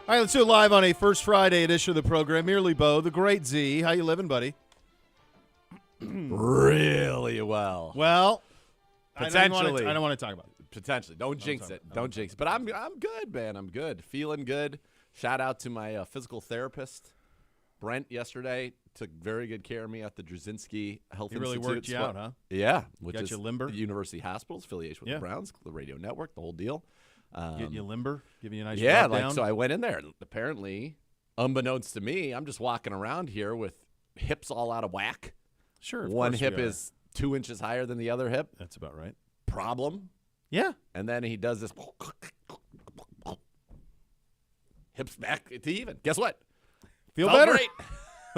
All right, let's do it live on a First Friday edition of the program. Merely Bo, the great Z. How you living, buddy? Really well. Well, Potentially. I don't want to talk about it. Potentially. Don't jinx it. Don't jinx it. But I'm good, man. I'm good. Feeling good. Shout out to my physical therapist, Brent, yesterday. Took very good care of me at the Drzezinski Health He really Institute. worked you out, huh? Yeah. Which Got is you limber? University Hospital's affiliation with the Browns, the radio network, the whole deal. Getting you limber? Giving you a nice Yeah, drop like down? so I went in there. And apparently, unbeknownst to me, I'm just walking around here with hips all out of whack. Sure, of One course hip we are. is 2 inches higher than the other hip. That's about right. Problem. Yeah. And then he does this. Hips back to even. Guess what? Feel Felt better? Great.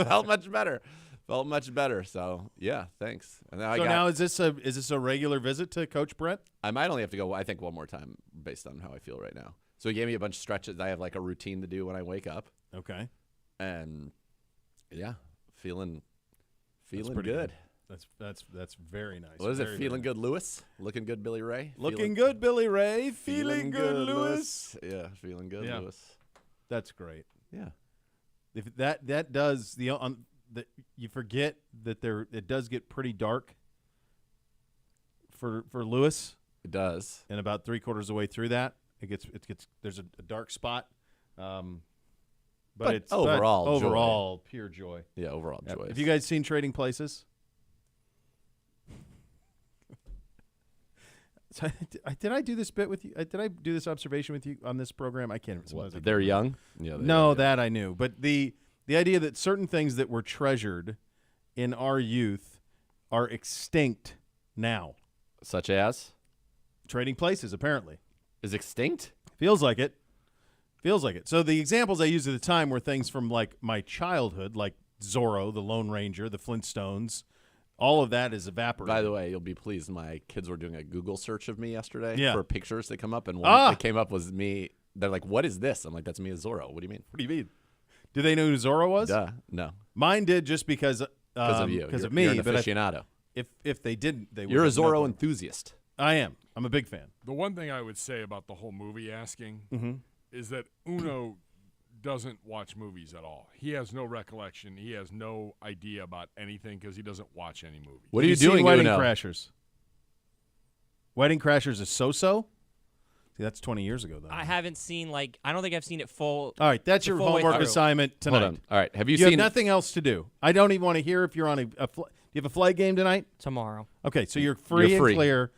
Felt much better. Felt much better. So yeah, thanks. And then Now is this a regular visit to Coach Brett? I might only have to go, I think, one more time based on how I feel right now. So he gave me a bunch of stretches. I have like a routine to do when I wake up. Okay. And yeah, feeling That's pretty good. That's very nice. What is Very, it? Feeling very good, Lewis? Looking good, Billy Ray? Looking good, Billy Ray. Feeling good, Lewis. Yeah, feeling good, Yeah. Lewis. That's great. Yeah. If that does you forget that it does get pretty dark for Lewis. It does. And about 3/4 of the way through that, it gets there's a dark spot. But it's overall pure joy. Yeah, overall joy. Have you guys seen Trading Places? So, did I do this bit with you? Did I do this observation with you on this program? I can't. What, they're young? Yeah. No, that I knew. But the idea that certain things that were treasured in our youth are extinct now. Such as? Trading Places, apparently. Is extinct? Feels like it. Feels like it. So the examples I used at the time were things from like my childhood, like Zorro, the Lone Ranger, the Flintstones. All of that is evaporated. By the way, you'll be pleased. My kids were doing a Google search of me yesterday for pictures that come up, and one that came up was me. They're like, "What is this?" I'm like, "That's me as Zorro." What do you mean? What do you mean? Do they know who Zorro was? Duh, no. Mine did just because of you. Because of me. You're an but aficionado. If they didn't, they would. You're a Zorro enthusiast. I am. I'm a big fan. The one thing I would say about the whole movie asking is that Uno doesn't watch movies at all. He has no recollection. He has no idea about anything because he doesn't watch any movies. What are you doing, Wedding Uno? Crashers? Wedding Crashers is so-so? See, that's 20 years ago, though. I haven't seen, I don't think I've seen it full. All right, that's your homework assignment tonight. Hold on. All right, have you You seen have nothing else to do. I don't even want to hear if you're on do you have a flag game tonight? Tomorrow. Okay, so you're free and clear.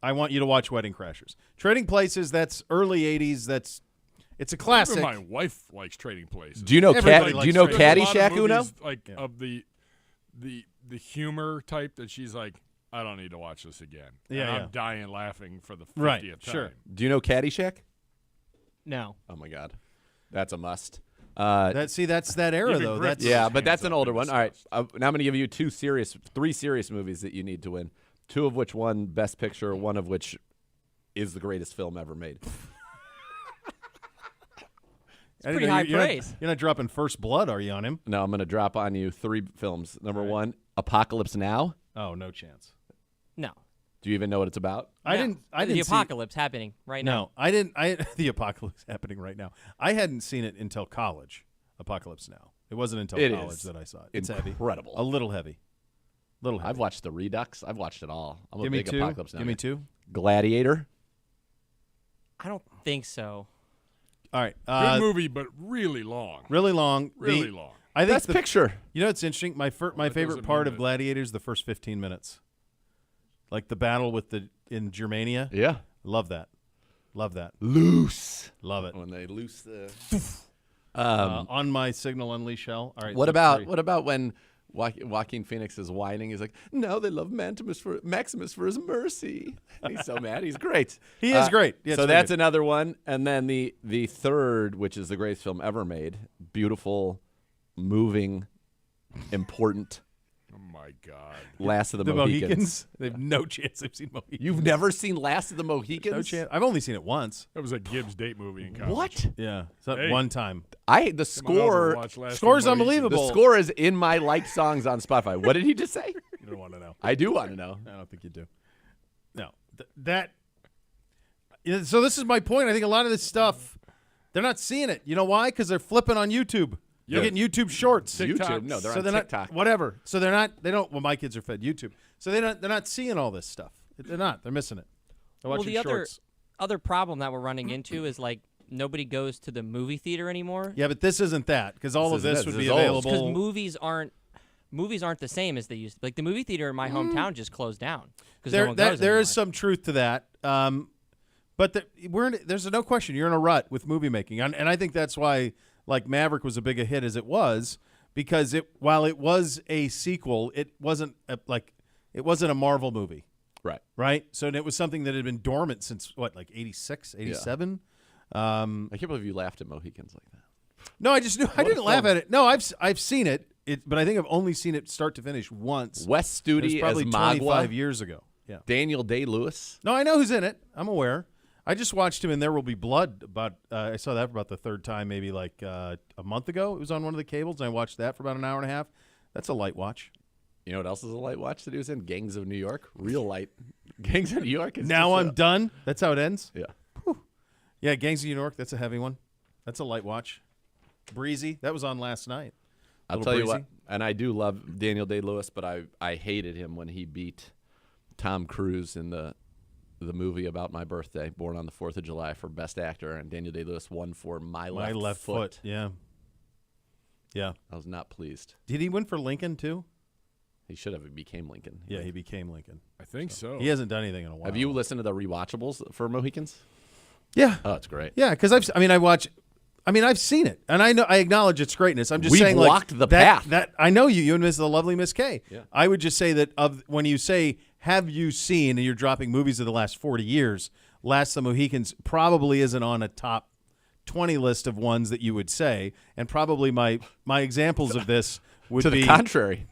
I want you to watch Wedding Crashers. Trading Places, that's early 80s. It's a classic. Even my wife likes Trading Places. Do you know Everybody Do likes you know Trading There's a lot Caddyshack, of Uno? movies, of the humor type that she's like, I don't need to watch this again. Yeah, and yeah. I'm dying laughing for the 50th Right, time. sure. Do you know Caddyshack? No. Oh my God, that's a must. That's that era Even though. Griff That's was Yeah, but that's hands an up older and one. All right, discussed. now I'm going to give you three serious movies that you need to win. Two of which won Best Picture, one of which is the greatest film ever made. I didn't pretty know high you're not- praise. You're not dropping First Blood, are you, on him? No, I'm going to drop on you three films. Number one, Apocalypse Now. Oh, no chance. No. Do you even know what it's about? I No. didn't The see- apocalypse happening right now. No, I didn't. The apocalypse happening right now. I hadn't seen it until college. Apocalypse Now. It wasn't until It college is that I saw it. It's incredible. heavy. A little heavy. I've watched the Redux. I've watched it all. I'm Give a me big two. Apocalypse Now. Give me guy. two. Gladiator. I don't think so. All right. Good movie, but really long. Really long. Really long. I think Best Picture. You know what's interesting? My favorite doesn't part mean of that- Gladiator is the first 15 minutes. Like the battle in Germania. Yeah. Love that. Love that. Loose. Love it. When they loose the. On my signal, unleash hell. All right. What that's three. about when Joaquin Phoenix is whining? He's like, "No, they love Maximus for his mercy." And he's so mad. He's great. He is great. Yeah, so it's very that's good. another one. And then the third, which is the greatest film ever made, beautiful, moving, important, Oh, my God. Last of the, The Mohicans. Mohicans. They have no chance I've seen Mohicans. You've never seen Last of the Mohicans? No chance. I've only seen it once. That was a Gibbs date movie in college. What? Yeah. So Hey. one time. The Come on over score. and watch Last of Score's the Mohicans. unbelievable. The score is in my liked songs on Spotify. What did he just say? You don't want to know. I do want to know. I don't think you do. No. So this is my point. I think a lot of this stuff They're not seeing it. You know why? Because they're flipping on YouTube. They're getting YouTube Shorts. YouTube. No, they're so on they're TikTok. not whatever. So they're not. They don't. Well, my kids are fed YouTube. So they're not seeing all this stuff. They're not. They're missing it. They're Well, watching the shorts. other problem that we're running into is like nobody goes to the movie theater anymore. Yeah, but this isn't that because all of This this isn't would it. be This is old. Because available. movies aren't the same as they used to be. Like the movie theater in my hometown just closed down because There, no one goes there anymore. is some truth to that. But there's no question you're in a rut with movie making, and I think that's why like Maverick was a big a hit as it was because while it was a sequel, it wasn't a Marvel movie, Right. right? So it was something that had been dormant since what, like 86, 87? I can't believe you laughed at Mohicans like that. No, I just knew I What a didn't laugh film. at it. No, I've seen it, but I think I've only seen it start to finish once. Wes It was Studi probably as 25 Magua. years ago. Yeah. Daniel Day-Lewis. No, I know who's in it. I'm aware. I just watched him in There Will Be Blood. I saw that for about the third time, maybe like a month ago. It was on one of the cables, and I watched that for about an hour and a half. That's a light watch. You know what else is a light watch that he was in? Gangs of New York. Real light. Gangs of New York. Is Now just I'm done. That's how it ends. Yeah. Yeah, Gangs of New York. That's a heavy one. That's a light watch. Breezy. That was on last night. I'll Little tell you breezy. what, and I do love Daniel Day-Lewis, but I hated him when he beat Tom Cruise in the movie about my birthday, Born on the 4th of July, for Best Actor, and Daniel Day-Lewis won for My Left Foot. Yeah. Yeah. I was not pleased. Did he win for Lincoln too? He should have became Lincoln. Yeah, he became Lincoln. I think so. He hasn't done anything in a while. Have you listened to the rewatchables for Mohicans? Yeah. Oh, it's great. Yeah, because I've seen it, and I acknowledge its greatness. I'm just We've saying, walked the path. That I know you and the lovely Miss K. Yeah. I would just say that when you say have you seen, and you're dropping movies of the last 40 years, Last of the Mohicans probably isn't on a top 20 list of ones that you would say, and probably my examples of this would To be the contrary.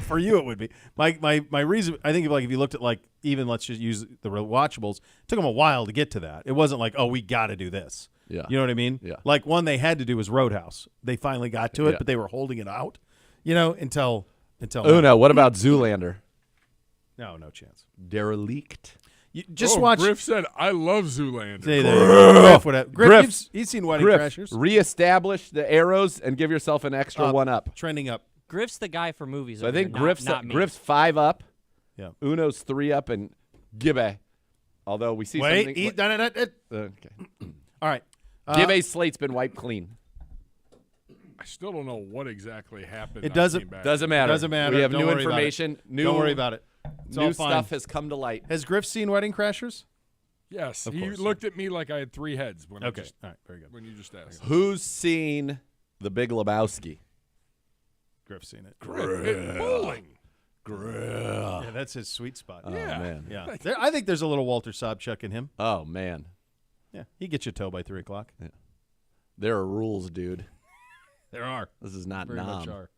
for you. It would be my reason. I think if you looked at like even let's just use the rewatchables, it took them a while to get to that. It wasn't like we got to do this. Yeah. You know what I mean? Yeah. Like one they had to do was Roadhouse. They finally got to it, Yeah. but they were holding it out, until Oh, no. What about Zoolander? no chance. Derelict. You just Oh, watch. Griff said, "I love Zoolander." Say that. Griff would have. Griff. He's seen Wedding Griff, Crashers. reestablish the arrows and give yourself an extra one up. Trending up. Griff's the guy for movies. So I over think here, not me. Griff's 5 up. Yeah. Uno's 3 up, and Gibbay. Although we see Wait. something. Okay. All right. Gibbay's slate's been wiped clean. I still don't know what exactly happened. It I doesn't- came back. Doesn't matter. Doesn't matter. We have Don't new worry about it. information. Don't worry about it. It's all New fine. stuff has come to light. Has Griff seen Wedding Crashers? Yes, Of he course. looked at me like I had 3 heads when Okay. I just, All right. Very good. when you just asked. Who's seen The Big Lebowski? Griff's seen it. Griff, bowling. Yeah, that's his sweet spot. Oh, Yeah. man. Yeah. I think there's a little Walter Sobchuk in him. Oh, man. Yeah. He gets you toe by 3 o'clock. There are rules, dude. There are. This is not Very much nom. are.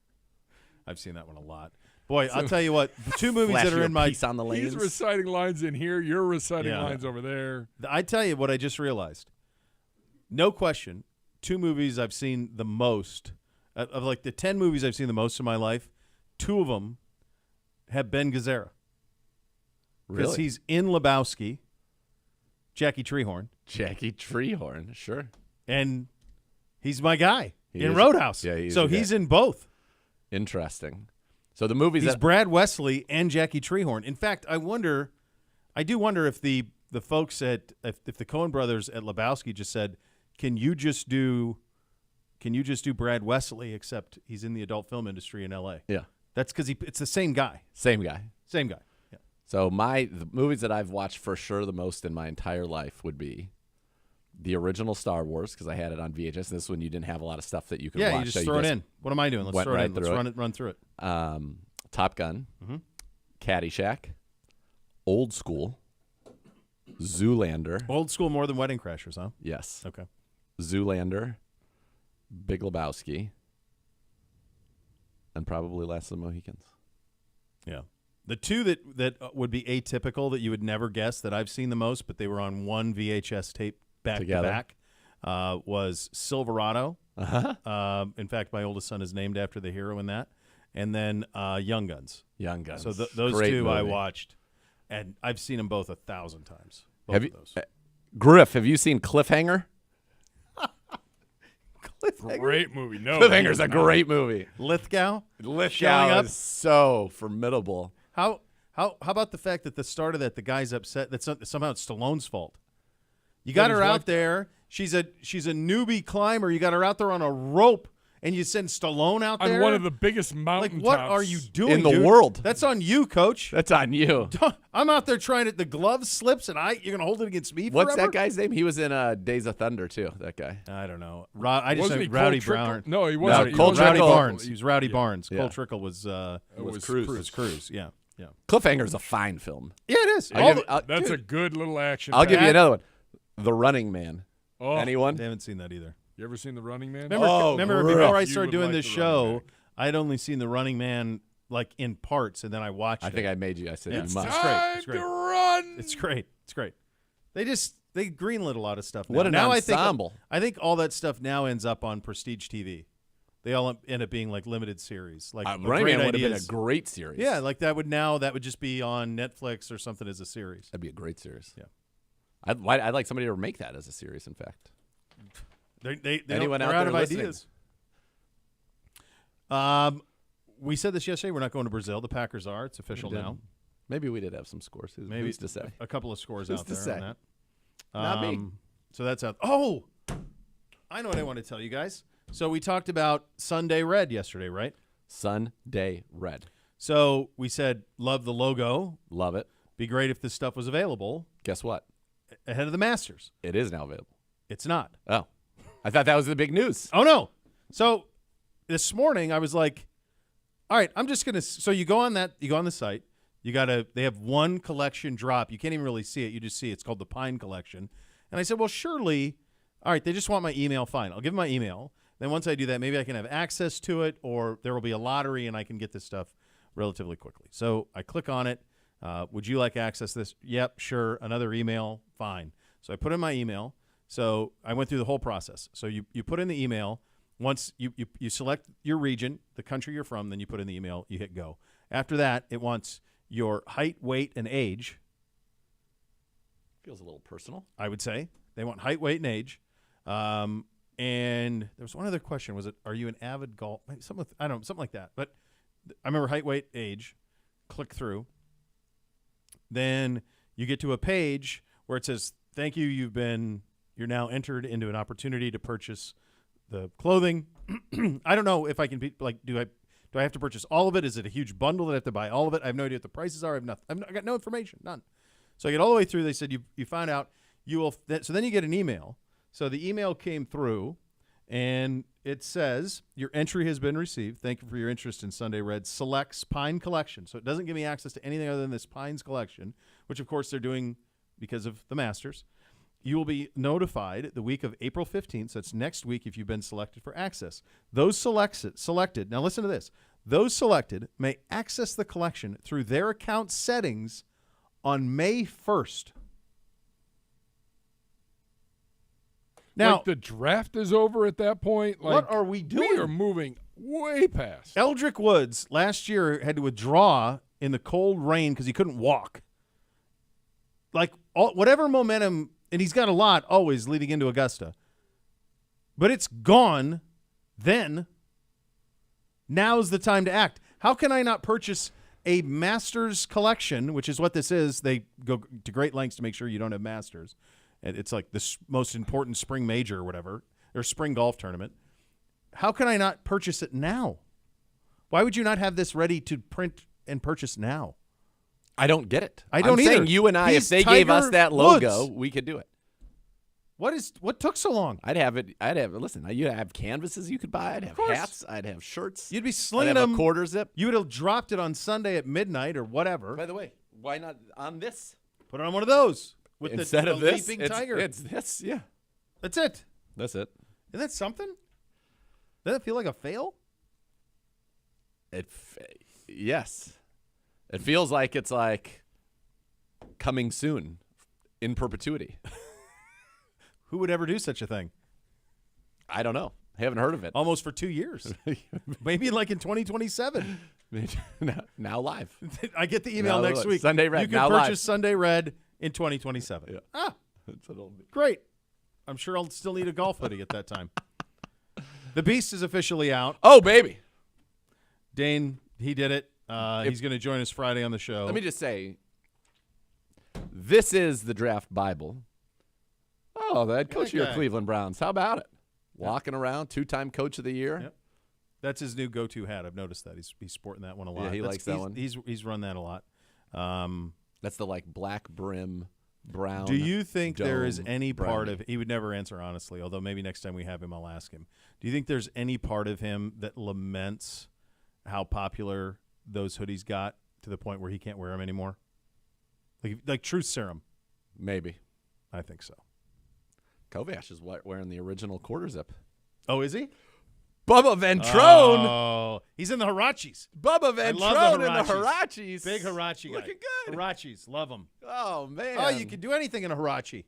I've seen that one a lot. Boy, I'll tell you what. The 2 movies Flash that are your in my. piece on the He's lanes. reciting lines in here. You're reciting Yeah. lines over there. I tell you what I just realized. No question, 2 movies I've seen the most of like the 10 movies I've seen the most in my life. 2 of them have Ben Gazzara because Really? he's in Lebowski, Jackie Treehorn, Jackie Treehorn, sure. and he's my guy He in is- Roadhouse. yeah, he's so your guy. he's in both. Interesting. So the movies He's that Brad Wesley and Jackie Treehorn. In fact, I do wonder if the folks at if the Coen brothers at Lebowski just said, "Can you just do Brad Wesley?" Except he's in the adult film industry in L.A. yeah, That's because it's the same guy. same guy. Same guy. Yeah. So the movies that I've watched for sure the most in my entire life would be the original Star Wars, because I had it on VHS. This one you didn't have a lot of stuff that you could watch. Yeah, you just so throw it in. What am I doing? Let's went throw it right in. Let's through it. run through it. Top Gun, Mhm. Caddyshack, Old School, Zoolander. Old school more than Wedding Crashers, huh? Yes. Okay. Zoolander, Big Lebowski, and probably Last of the Mohicans. Yeah. The 2 that would be atypical that you would never guess that I've seen the most, but they were on one VHS tape back Together. to back, was Silverado. Uh-huh. In fact, my oldest son is named after the hero in that. And then Young Guns. Young Guns. So those Great 2 I movie. watched, and I've seen them both 1,000 times. Both Have of you, those. Griff, have you seen Cliffhanger? Great movie. No, Cliffhanger's he a is not. great movie. Lithgow. Lithgow Showing up. is so formidable. How about the fact that the start of that the guy's upset that somehow it's Stallone's fault. You got That her is out what? there. She's a newbie climber. You got her out there on a rope, and you send Stallone out there On one of the biggest like mountaintops. what are you doing In the dude? world. That's on you, coach. That's on you. I'm out there trying to. The glove slips, and you're gonna hold it against me. What's forever? that guy's name? He was in Days of Thunder too. That guy. I don't know. I just Wasn't he said Rowdy Cole Trickle? Brown. No, he No, wasn't. Cole wasn't Rowdy Trickle. Barnes. He was Rowdy Barnes. Yeah. Cole Trickle was was Cruz. Cruz. was Cruz. Yeah. Cliffhanger's a fine film. Yeah, it is. That's a good little action. I'll give you pack. another one. The Running Man. Oh, Anyone? I haven't seen that either. you ever seen The Running Man? Remember great. before I You started would doing like this The Running show, Man. I had only seen The Running Man like in parts, and then I watched it. I think I made you. I said Yeah. you It's must. great. Time It's great. to run. It's great. It's great. They greenlit a lot of stuff. Now. What an now ensemble. I think all that stuff now ends up on Prestige TV. They all end up being like limited series. Like Running great Man would have been a ideas. great series. Yeah, like that would just be on Netflix or something as a series. That'd be a great series. Yeah. I'd like somebody to make that as a series. In fact, They Anyone they're out out there of listening? ideas. We said this yesterday. We're not going to Brazil. The Packers are. It's official We did. now. maybe we did have some scores. Maybe Who's to say? a couple of scores Who's out to there say? on that. Not me. So that's out. Oh, I know what I want to tell you guys. So we talked about Sunday Red yesterday, right? Sunday Red. So we said love the logo. Love it. Be great if this stuff was available Guess what? ahead of the Masters. It is now available. It's not. Oh, I thought that was the big news. Oh no. So this morning I was like, all right, I'm just gonna. So you go on the site. They have one collection drop. You can't even really see it. You just see it's called the Pine Collection. And I said, well, surely, all right, they just want my email. Fine, I'll give them my email. Then once I do that, maybe I can have access to it, or there will be a lottery and I can get this stuff relatively quickly. So I click on it. Would you like access to this? Yep, sure. Another email, fine. So I put in my email. So I went through the whole process. So you put in the email. Once you select your region, the country you're from, then you put in the email, you hit go. After that, it wants your height, weight, and age, Feels a little personal. I would say. They want height, weight, and age. And there was one other question. Was it, are you an avid golf? Something like that. But I remember height, weight, age. Click through. Then you get to a page where it says, thank you, you're now entered into an opportunity to purchase the clothing. I don't know if I can be like, do I have to purchase all of it? Is it a huge bundle that I have to buy all of it? I have no idea what the prices are. I got no information, none. So I get all the way through. They said you find out you will. So then you get an email. So the email came through, and it says your entry has been received. Thank you for your interest in Sunday Red. Selects Pine Collection. So it doesn't give me access to anything other than this Pines Collection, which of course they're doing because of the Masters. You will be notified the week of April 15th, so it's next week if you've been selected for access. Those selected, now listen to this. Those selected may access the collection through their account settings on May 1st. Now, like the draft is over at that point. Like, what are we doing? We are moving way past. Eldrick Woods last year had to withdraw in the cold rain because he couldn't walk. Like, whatever momentum, and he's got a lot always leading into Augusta, but it's gone then. Now's the time to act. How can I not purchase a Masters collection, which is what this is? They go to great lengths to make sure you don't have Masters. And it's like the most important spring major or whatever, or spring golf tournament. How can I not purchase it now? Why would you not have this ready to print and purchase now? I don't get it. I don't I'm either. saying you and I, He's if they gave us Tiger that logo, Woods. we could do it. What took so long? I'd have it. Listen, you'd have canvases you could buy. I'd have course. hats. I'd have shirts. You'd be I'd slinging have them. a quarter zip. You would have dropped it on Sunday at midnight or whatever. By the way, why not on this? Put it on one of those with Instead the of this, leaping tiger. it's this. Yeah, That's it. that's it. Isn't that something? Doesn't it feel like a fail? Yes, it feels like it's like coming soon, in perpetuity. Who would ever do such a thing? I don't know. I haven't heard of it. Almost for 2 years. Maybe like in 2027. Now live. I get the email Now next look, week. Sunday Red, You can now purchase live. Sunday Red in 2027. Yeah. Ah, That's what it'll be. great. I'm sure I'll still need a golf hoodie at that time. The Beast is officially out. Oh, baby. Dane, he did it. He's going to join us Friday on the show. Let me just say, this is the draft Bible. Oh, the head coach of your Okay. Cleveland Browns. How about it? Walking around, 2-time coach of the year. Yep. That's his new go-to hat. I've noticed that. He's sporting that one a lot. Yeah, he likes that one. He's run that a lot. That's the black brim, brown. Do you think there is dome any part brownie. of – he would never answer honestly, although maybe next time we have him I'll ask him. Do you think there's any part of him that laments how popular those hoodies got to the point where he can't wear them anymore? Like Truth Serum. Maybe. I think so. Kovash is wearing the original quarter zip. Oh, is he? Bubba Ventrone. Oh, he's in the Hirachis. Bubba I love Ventrone in the Hirachis. Big Hirachi guy. Looking good. Hirachis, love them. Oh, man. Oh, you can do anything in a Hirachi.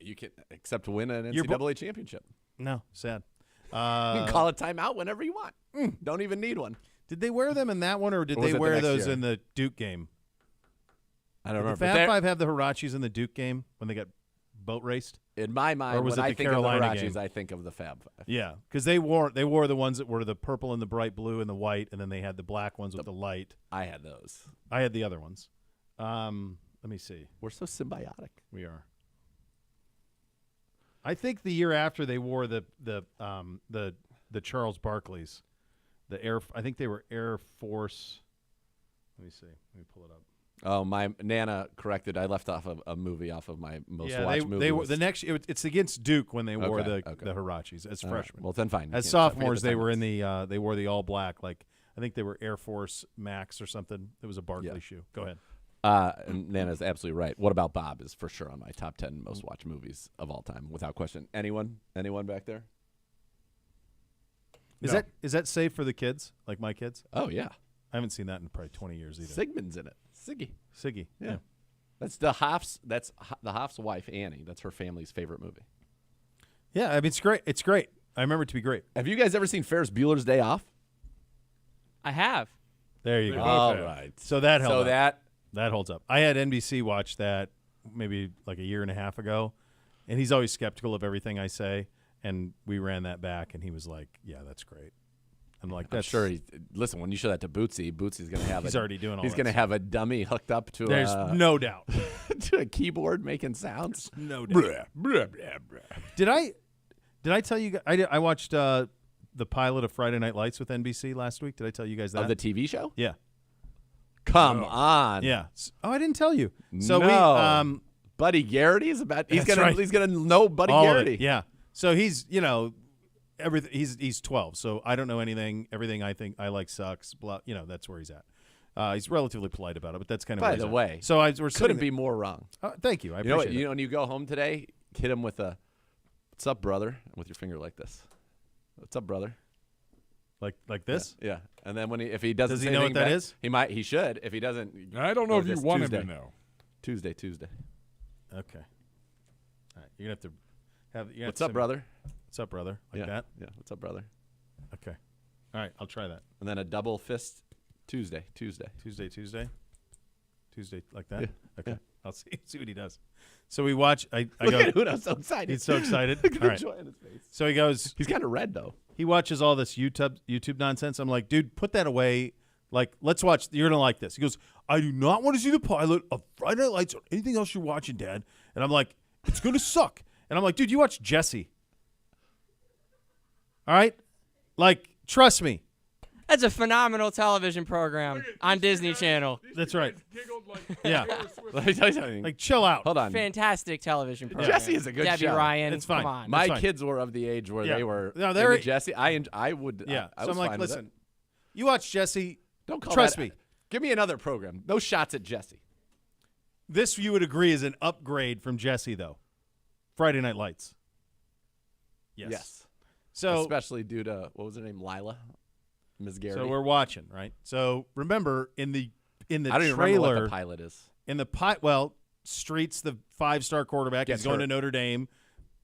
You can, except win an Your NCAA championship. No, sad. You can call a timeout whenever you want. Don't even need one. Did they wear them in that one, or did Or was they it the wear next those year? in the Duke game? I don't Did the remember. Fab Five have the Hirachis in the Duke game when they got boat raced? In my mind, Or was when it I the think Carolina of the Hirachis, game? I think of the Fab Five. Yeah, because they wore the ones that were the purple and the bright blue and the white, and then they had the black ones with the light. I had those. I had the other ones. Let me see. We're so symbiotic. We are. I think the year after they wore the Charles Barkleys, I think they were Air Force. Let me see. Let me pull it up. Oh, my Nana corrected. I left off a movie off of my most watched movie. they were was- the next. It's against Duke when they wore Okay, the okay. Hirachis as All right. freshmen. Well, then fine. You As can't- sophomores, forget they were in timeouts. they wore the all black. Like I think they were Air Force Max or something. It was a Barkley Yeah. shoe. Go ahead. And Nana's absolutely right. What About Bob is for sure on my top 10 most watched movies of all time, without question. Anyone back there? Is No. that safe for the kids? Like my kids? Oh yeah, I haven't seen that in probably 20 years either. Sigmund's in it. Siggy. Siggy. Yeah. That's the Hoff's wife, Annie. That's her family's favorite movie. Yeah. I mean, it's great. It's great. I remember it to be great. Have you guys ever seen Ferris Bueller's Day Off? I have. There you They go. both All have. right. So that held So up. That holds up. I had NBC watch that maybe like a year and a half ago, and he's always skeptical of everything I say, and we ran that back, and he was like, "Yeah, that's great." I'm like, I'm "That's sure listen, when you show that to Bootsy's going to have he's already doing all He's that going to stuff. have a dummy hooked up to There's no doubt. to a keyboard making sounds. No doubt. Did I tell you? I watched the pilot of Friday Night Lights with NBC last week. Did I tell you guys that? Of the TV show? Yeah. Come on. Yeah. Oh, I didn't tell you. So No. we Buddy Garrity is about he's That's gonna right. he's gonna know Buddy all of Garrity. it. Yeah. So he's everything. He's 12. So I don't know anything. Everything I think I like sucks. Blah. That's where he's at. He's relatively polite about it, but that's kind of By where the he's at. way, So we're Couldn't sitting be more wrong. thank you. I You know what? appreciate it. When you go home today, hit him with a "What's up, brother?" with your finger like this. What's up, brother? Like this. Yeah. And then if he doesn't Does he say know what anything that back, is? he should. If he doesn't, I don't know go if you this want Tuesday. him to know. Tuesday. Okay. All right. You're gonna have to have. You're gonna have What's to up, send me- brother? What's up, brother? Like Yeah. that. Yeah. What's up, brother? Okay. All right. I'll try that. And then a double fist Tuesday. Tuesday like that. Yeah, Okay. yeah. I'll see what he does. So we watch. I Look go. at Uno, so excited. He's so excited. Look at All the right. joy in his face. So he goes. He's kind of red though. He watches all this YouTube nonsense. I'm like, dude, put that away. Like, let's watch. You're gonna like this. He goes, I do not want to see the pilot of Friday Night Lights or anything else you're watching, Dad. And I'm like, it's gonna suck. And I'm like, dude, you watch Jesse. All right, like, trust me. That's a phenomenal television program on Disney Channel. That's right. Giggled like Yeah. Taylor Swift. Let me tell you something. Like, chill out. Hold on. Fantastic television program. Jesse is a good Debbie show. Ryan. It's fine. Come on. My fine. kids were of the age where Yeah. they were. No, they're- into Jesse. I would. Yeah. I So was I'm like, fine with listen, it. you watch Jesse. Don't call trust that- me. Give me another program. No shots at Jesse. This you would agree is an upgrade from Jesse, though. Friday Night Lights. Yes. So especially due to what was her name, Lila, Ms. Garrity. So we're watching, right? So remember in the I don't even remember trailer, what the pilot is. in the Street's the 5-star quarterback. Gets He's going hurt. to Notre Dame,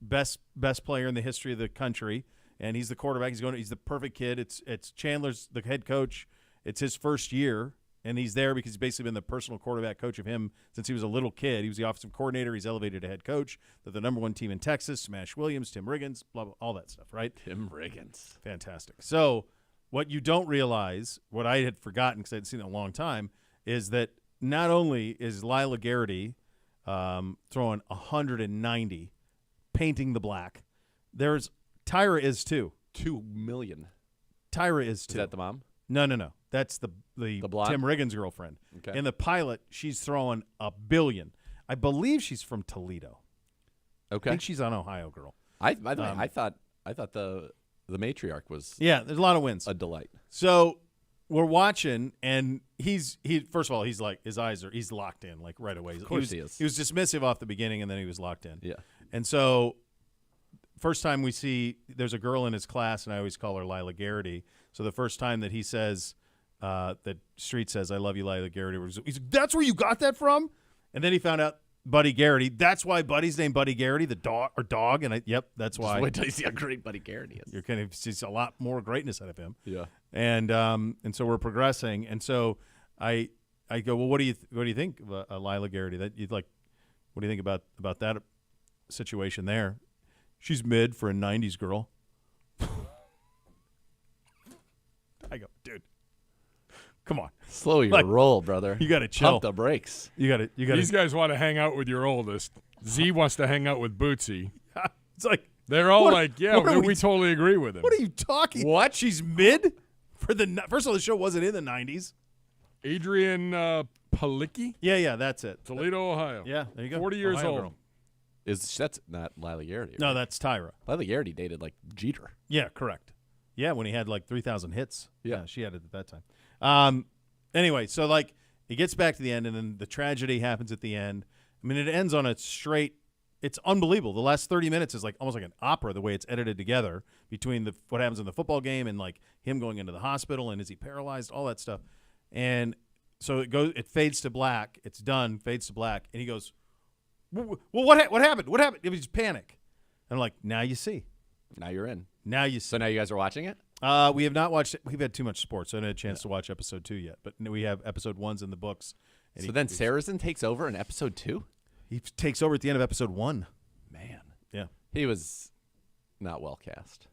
best player in the history of the country, and he's the quarterback. He's the perfect kid. It's Chandler's the head coach. It's his first year And he's there because he's basically been the personal quarterback coach of him since he was a little kid. He was the offensive coordinator. He's elevated to head coach. They're the number one team in Texas. Smash Williams, Tim Riggins, blah, blah, all that stuff, right? Tim Riggins. Fantastic. So what you don't realize, what I had forgotten because I hadn't seen it in a long time, is that not only is Lila Garrity throwing 190, painting the black, there's Tyra is too. 2 million. Tyra is too. Is that the mom? No. That's the blonde? Tim Riggins' girlfriend. Okay. In the pilot, she's throwing $1 billion. I believe she's from Toledo. Okay. I think she's an Ohio girl. I thought the matriarch was Yeah, there's a lot of wins. a delight. So we're watching, and he first of all, he's like he's locked in like right away. Of course he he is. He was dismissive off the beginning, and then he was locked in. Yeah. And so first time we see there's a girl in his class, and I always call her Lila Garrity. So the first time that he says that Street says, "I love you, Lila Garrity," he's like, "That's where you got that from?" And then he found out Buddy Garrity. That's why Buddy's named Buddy Garrity, the dog. And yep, that's why. Just wait till you see how great Buddy Garrity is. You're kind of sees a lot more greatness out of him. Yeah. And so we're progressing. And so I go, well, what do you think of Lila Garrity? That you'd like? What do you think about that situation there? She's mid for a '90s girl. I go, dude, come on, Slow your Like, roll, brother. you gotta chill. Pump the brakes. You got to. These guys want to hang out with your oldest. Z wants to hang out with Bootsy. It's like They're all What- like, yeah, what are we, we- totally agree with him. what are you talking? What? She's mid for the first of all, the show wasn't in the '90s. Adrian Palicki, Yeah, that's it. Toledo, Ohio. Yeah, there you go. 40 years Ohio old. girl. That's not Lila Garrity. No, right? that's Tyra. Lila Garrity dated like Jeter. Yeah, correct. Yeah, when he had like 3,000 hits. Yeah. She had it at that time. Anyway, so like he gets back to the end, and then the tragedy happens at the end. I mean, it ends on a straight. It's unbelievable. The last 30 minutes is like almost like an opera, the way it's edited together between what happens in the football game and like him going into the hospital and is he paralyzed, all that stuff. And so it fades to black. It's done, fades to black, and he goes, "Well, what happened? What happened?" It was just panic. And I'm like, now you see. Now you're in. Now you see. So now you guys are watching it? We have not watched it. We've had too much sports, so I haven't had a chance to watch episode 2 yet. But we have episode 1's in the books. And So then Saracen takes over in episode 2? he takes over at the end of episode 1. Man. Yeah. He was not well cast.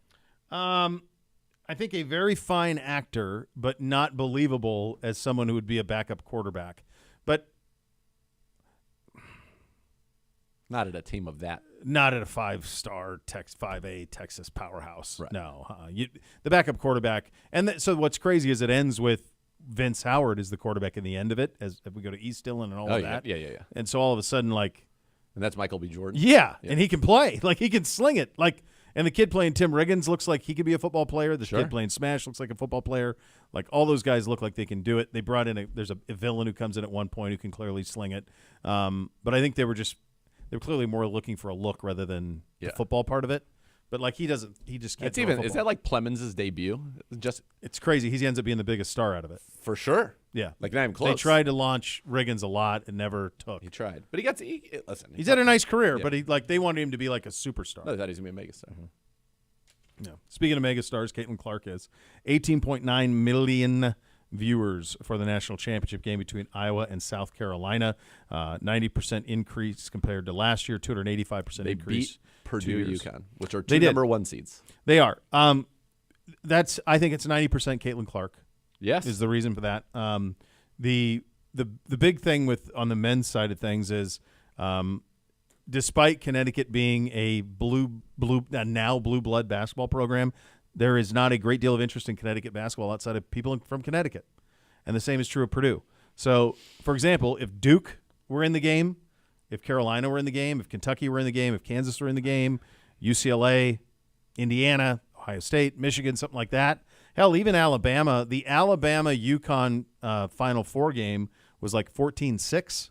I think a very fine actor, but not believable as someone who would be a backup quarterback. But Not at a team of that. not at a 5-star 5A Texas powerhouse. Right. No. The backup quarterback. And so what's crazy is it ends with Vince Howard is the quarterback in the end of it, as if we go to East Dillon and all of that. Yeah. And so all of a sudden, like, And that's Michael B. Jordan. yeah, and he can play. Like, he can sling it. Like, and the kid playing Tim Riggins looks like he could be a football player. The Sure. kid playing Smash looks like a football player. Like, all those guys look like they can do it. They brought in there's a villain who comes in at one point who can clearly sling it. But I think they were clearly more looking for a look rather than the football part of it. But like he just can't. It's throw a even is football. that like Clemens' debut? Just It's crazy. He ends up being the biggest star out of it. for sure. Yeah, Like not even close. They tried to launch Riggins a lot and never took. He tried, but he got to listen. He's had a nice career, Yeah. but they wanted him to be like a superstar. I thought he was gonna be a megastar. Yeah. Speaking of megastars, Caitlin Clark is 18.9 million viewers for the national championship game between Iowa and South Carolina. 90% increase compared to last year. 285% They increase. beat Purdue, 2 years. UConn, which are They two did. number 1 seeds. They are. I think it's 90% Caitlin Clark Yes, is the reason for that. The big thing on the men's side of things is, despite Connecticut being a now blue blood basketball program, there is not a great deal of interest in Connecticut basketball outside of people from Connecticut, and the same is true of Purdue. So, for example, if Duke were in the game, if Carolina were in the game, if Kentucky were in the game, if Kansas were in the game, UCLA, Indiana, Ohio State, Michigan, something like that. Hell, even Alabama. The Alabama-UConn Final Four game was like 14.6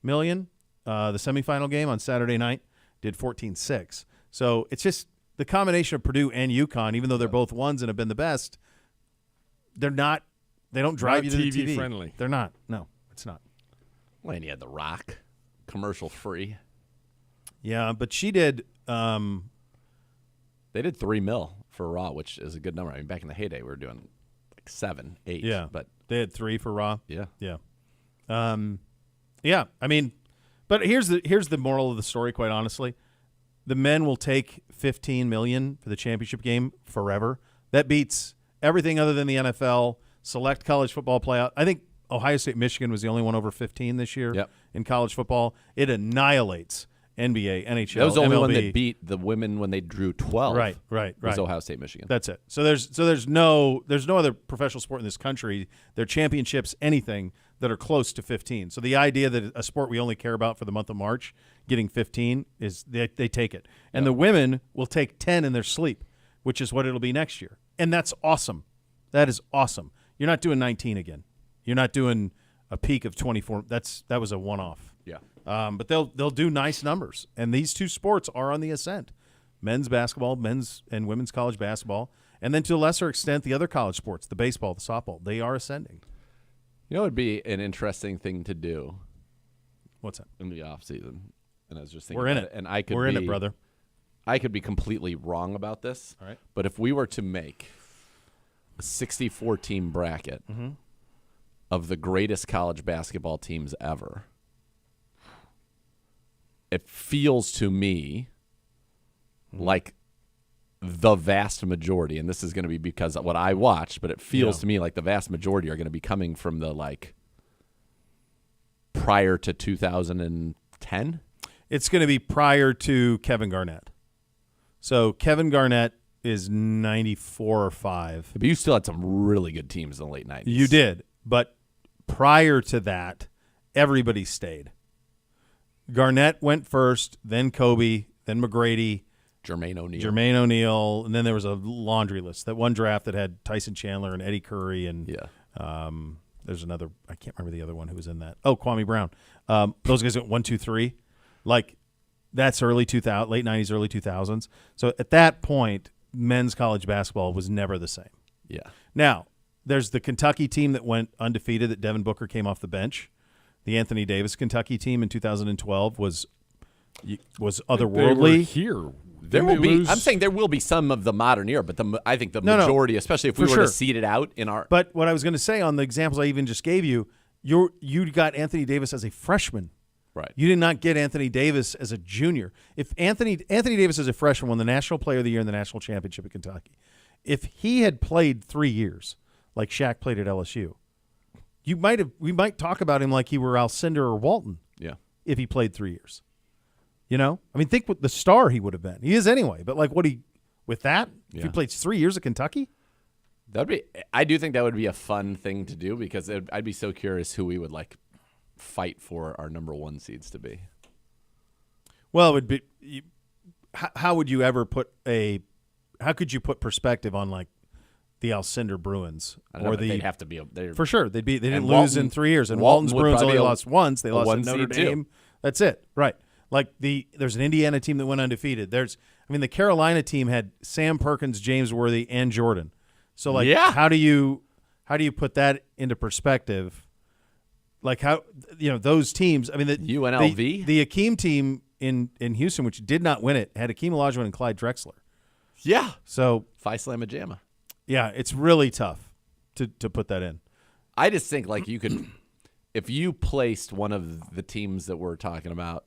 million. The semifinal game on Saturday night did 14.6. So it's just the combination of Purdue and UConn, even though they're both ones and have been the best, they don't drive you to the TV. friendly. They're not. No, it's not. well, and you had The Rock, commercial free. Yeah, but she did. They did $3 million for Raw, which is a good number. I mean, back in the heyday, we were doing like 7, 8. Yeah. But They had 3 for Raw. yeah. Yeah. Yeah. I mean, but here's the moral of the story. Quite honestly, the men will take $15 million for the championship game forever. That beats everything other than the NFL, select college football playoff. I think Ohio State, Michigan was the only one over 15 this year in college football. It annihilates NBA, NHL. That was the only MLB. one that beat the women when they drew 12. Right. Was Ohio State, Michigan. That's it. So there's no other professional sport in this country, their championships, anything that are close to 15. So the idea that a sport we only care about for the month of March getting 15 is they take it. And the women will take 10 in their sleep, which is what it'll be next year. And that's awesome. That is awesome. You're not doing 19 again. You're not doing a peak of 24. That was a one-off. Yeah. But they'll do nice numbers. And these two sports are on the ascent. Men's basketball, men's and women's college basketball, and then to a lesser extent the other college sports, the baseball, the softball, they are ascending. You know, it would be an interesting thing to do. What's that? In the off season? And I was just thinking, We're in about it. And I could We're in it, brother. I could be completely wrong about this. All right. But if we were to make a 64 team bracket of the greatest college basketball teams ever, it feels to me like the vast majority, and this is going to be because of what I watched, but it feels to me like the vast majority are going to be coming from the prior to 2010. It's going to be prior to Kevin Garnett. So Kevin Garnett is 94 or 5. But you still had some really good teams in the late 90s. You did, but prior to that, everybody stayed. Garnett went first, then Kobe, then McGrady, Jermaine O'Neal, and then there was a laundry list. That one draft that had Tyson Chandler and Eddie Curry, and there's another. I can't remember the other one who was in that. Oh, Kwame Brown. Those guys went 1, 2, 3. That's early 2000, late 90s, early 2000s. So at that point, men's college basketball was never the same. Yeah. Now there's the Kentucky team that went undefeated that Devin Booker came off the bench. The Anthony Davis Kentucky team in 2012 was otherworldly. They were here. There will be. I'm saying there will be some of the modern era, but I think the majority, especially if we were to seed it out in our. But what I was going to say on the examples I even just gave you, you got Anthony Davis as a freshman. Right. You did not get Anthony Davis as a junior. If Anthony Davis as a freshman won the National Player of the Year and the National Championship at Kentucky, if he had played 3 years like Shaq played at LSU, we might talk about him like he were Alcindor or Walton. Yeah. If he played 3 years. You know? I mean, think what the star he would have been. He is anyway, but if he played 3 years at Kentucky? I do think that would be a fun thing to do because I'd be so curious who we would fight for our number 1 seeds to be. Well, it would be how would you ever how could you put perspective on the Alcindor Bruins they'd have to be for sure. They didn't lose Walton, in 3 years, and Walton's Bruins only lost once. They lost to Notre seed too. Dame. That's it, right? There's an Indiana team that went undefeated. The Carolina team had Sam Perkins, James Worthy, and Jordan. So how do you put that into perspective? Those teams. I mean, the UNLV, the Akeem team in Houston, which did not win it, had Akeem Olajuwon and Clyde Drexler. Yeah. So Phi Slamma Jamma. Yeah, it's really tough to put that in. I just think you could, if you placed one of the teams that we're talking about,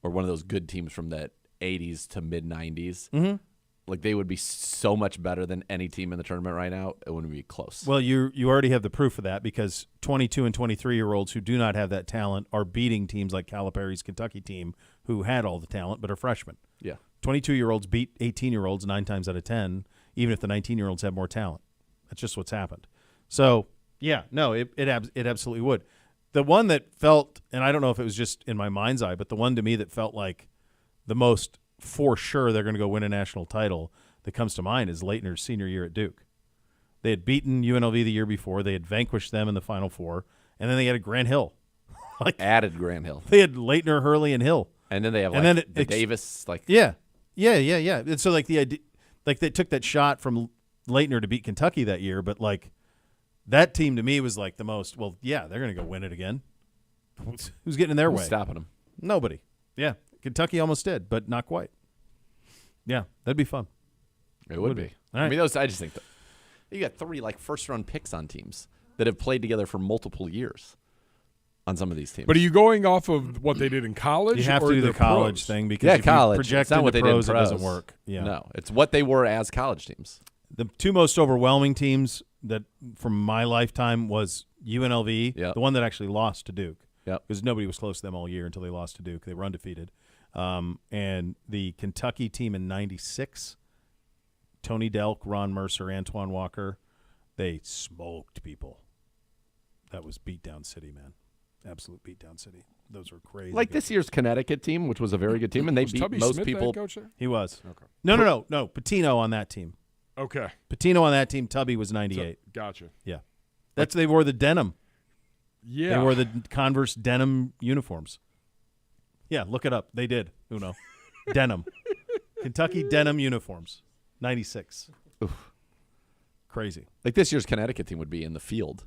or one of those good teams from the 80s to mid 90s, they would be so much better than any team in the tournament right now. It wouldn't be close. Well, you already have the proof of that because 22 and 23-year-olds who do not have that talent are beating teams like Calipari's Kentucky team who had all the talent but are freshmen. Yeah. 22-year-olds beat 18-year-olds 9 times out of 10, even if the 19-year-olds have more talent. That's just what's happened. So, yeah, no, it absolutely would. The one that felt, and I don't know if it was just in my mind's eye, but the one to me that felt like the most for sure they're going to go win a national title that comes to mind is Leitner's senior year at Duke. They had beaten UNLV the year before. They had vanquished them in the Final Four, and then they had Grant Hill. Added Grant Hill. They had Leitner, Hurley, and Hill. And then they have Davis. Yeah. And so the idea, they took that shot from Leitner to beat Kentucky that year, but that team to me was the most. Well, yeah, they're going to go win it again. Who's getting in their way? Stopping them? Nobody. Yeah, Kentucky almost did, but not quite. Yeah, that'd be fun. It would be. All right. I mean, I just think You got 3 like first-round picks on teams that have played together for multiple years on some of these teams. But are you going off of what they did in college? You have or to do the their college pros? thing because if college. you It's project not what into they did in pros, it doesn't pros. work. Yeah. No, it's what they were as college teams. The 2 most overwhelming teams that from my lifetime was UNLV, Yep. the one that actually lost to Duke. Yep. Because nobody was close to them all year until they lost to Duke. They were undefeated. And the Kentucky team in '96, Tony Delk, Ron Mercer, Antoine Walker, they smoked people. That was beatdown city, man. Absolute beatdown city. Those were crazy. Like good this year's Connecticut team, which was a very good team, and they Was beat Tubby most Smith people. the head coach there? He was. Okay. No. Patino on that team. Okay. Patino on that team. Tubby was So, 98. gotcha. Yeah. They wore the denim. Yeah. They wore the Converse denim uniforms. Yeah, look it up. They did. Uno. Denim. Kentucky denim uniforms. 96. Oof. Crazy. Like this year's Connecticut team would be in the field,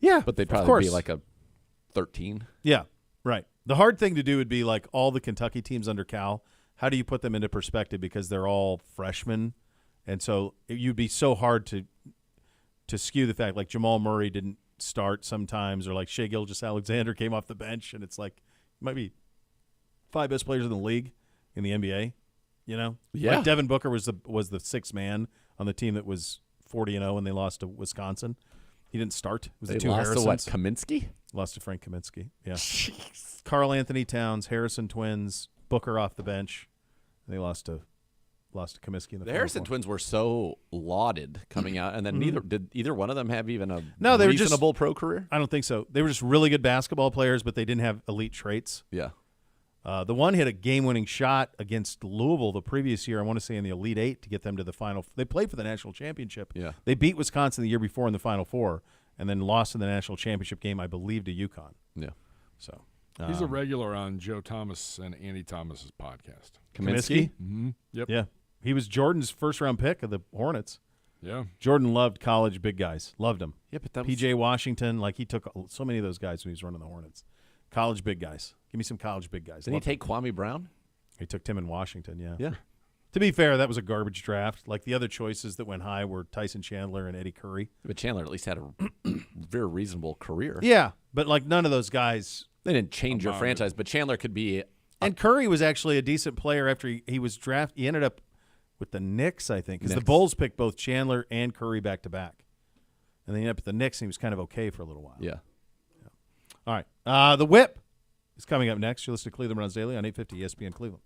Yeah. but they'd of probably course. be like a 13. Yeah, right. The hard thing to do would be like all the Kentucky teams under Cal. How do you put them into perspective because they're all freshmen, and so you'd be so hard to skew the fact like Jamal Murray didn't start sometimes, or like Shea Gilgeous-Alexander came off the bench, and it's like might be 5 best players in the league in the NBA. You know, Yeah. Like Devin Booker was the sixth man on the team that was 40-0 when they lost to Wisconsin. He didn't start. It was They the 2 lost to what? Harrisons. Kaminsky? Lost to Frank Kaminsky. Yeah. Karl Anthony Towns, Harrison twins, Booker off the bench. And they lost to Kaminsky in the The Final Harrison Four. twins were so lauded coming out, and then did either one of them have even a No, they were just- reasonable pro career? I don't think so. They were just really good basketball players, but they didn't have elite traits. Yeah. The one hit a game-winning shot against Louisville the previous year, I want to say in the Elite Eight, to get them to the Final. They played for the national championship. Yeah. They beat Wisconsin the year before in the Final Four, and then lost in the national championship game, I believe, to UConn. Yeah. So He's a regular on Joe Thomas and Andy Thomas's podcast. Kaminsky? Mm-hmm. Yep. Yeah. He was Jordan's first-round pick of the Hornets. Yeah. Jordan loved college big guys. Loved them. Yeah, but that was P.J. Washington, like he took so many of those guys when he was running the Hornets. College big guys. Give me some college big guys. Didn't he take Kwame Brown? He took Tim in Washington, yeah. Yeah. To be fair, that was a garbage draft. Like the other choices that went high were Tyson Chandler and Eddie Curry. But Chandler at least had a very reasonable career. Yeah, but like none of those guys. They didn't change your About franchise, but Chandler could be And Curry was actually a decent player after he was drafted. He ended up with the Knicks, I think, because the Knicks. Bulls picked both Chandler and Curry back to back. And then he ended up at the Knicks, and he was kind of okay for a little while. yeah. All right. The Whip is coming up next. You're listening to Cleveland Browns Daily on 850 ESPN Cleveland.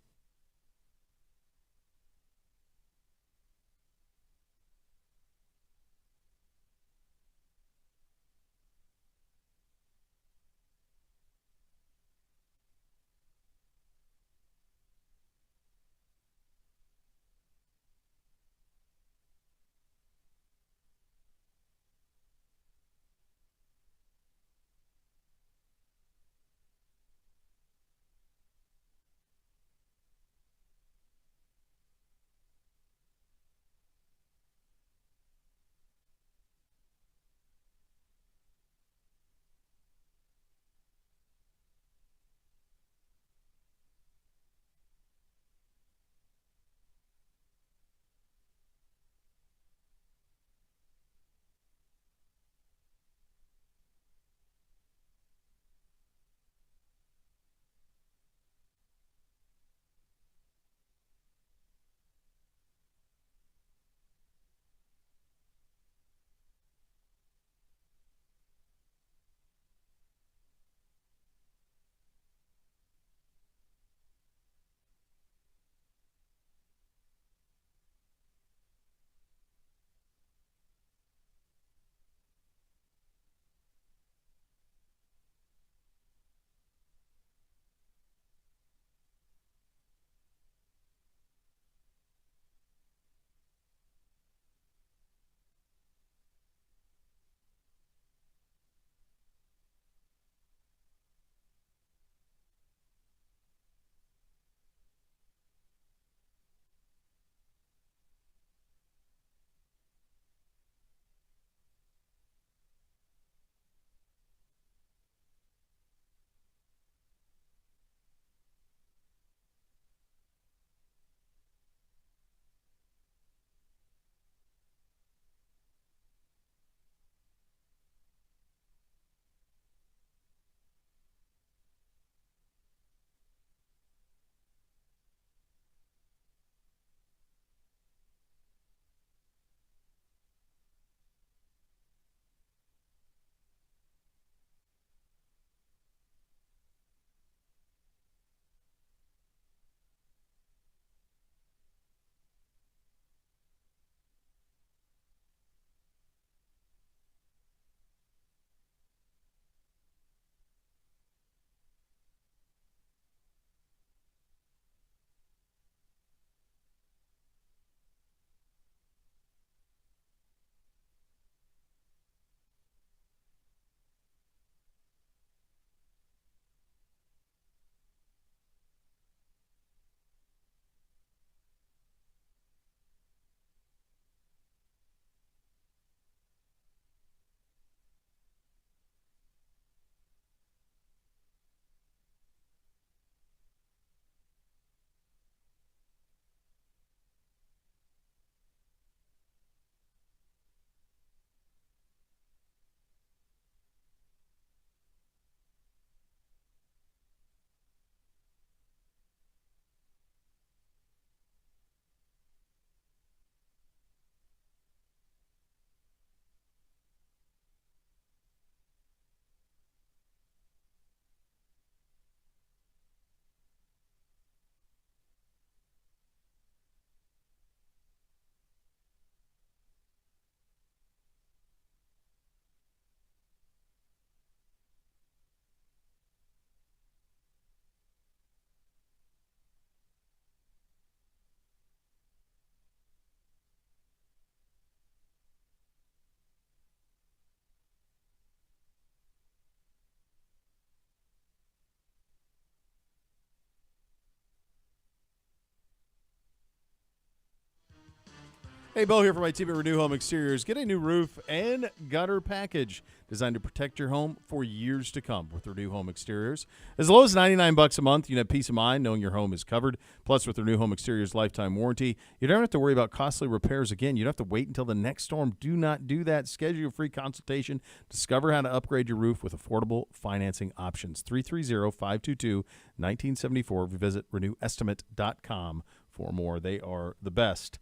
Hey, Bo here for my team at Renew Home Exteriors. Get a new roof and gutter package designed to protect your home for years to come with Renew Home Exteriors. As low as $99 a month, you can have peace of mind knowing your home is covered. Plus, with Renew Home Exteriors lifetime warranty, you don't have to worry about costly repairs again. You don't have to wait until the next storm. Do not do that. Schedule a free consultation. Discover how to upgrade your roof with affordable financing options. 330-522-1974. Visit renewistimate.com for more. They are the best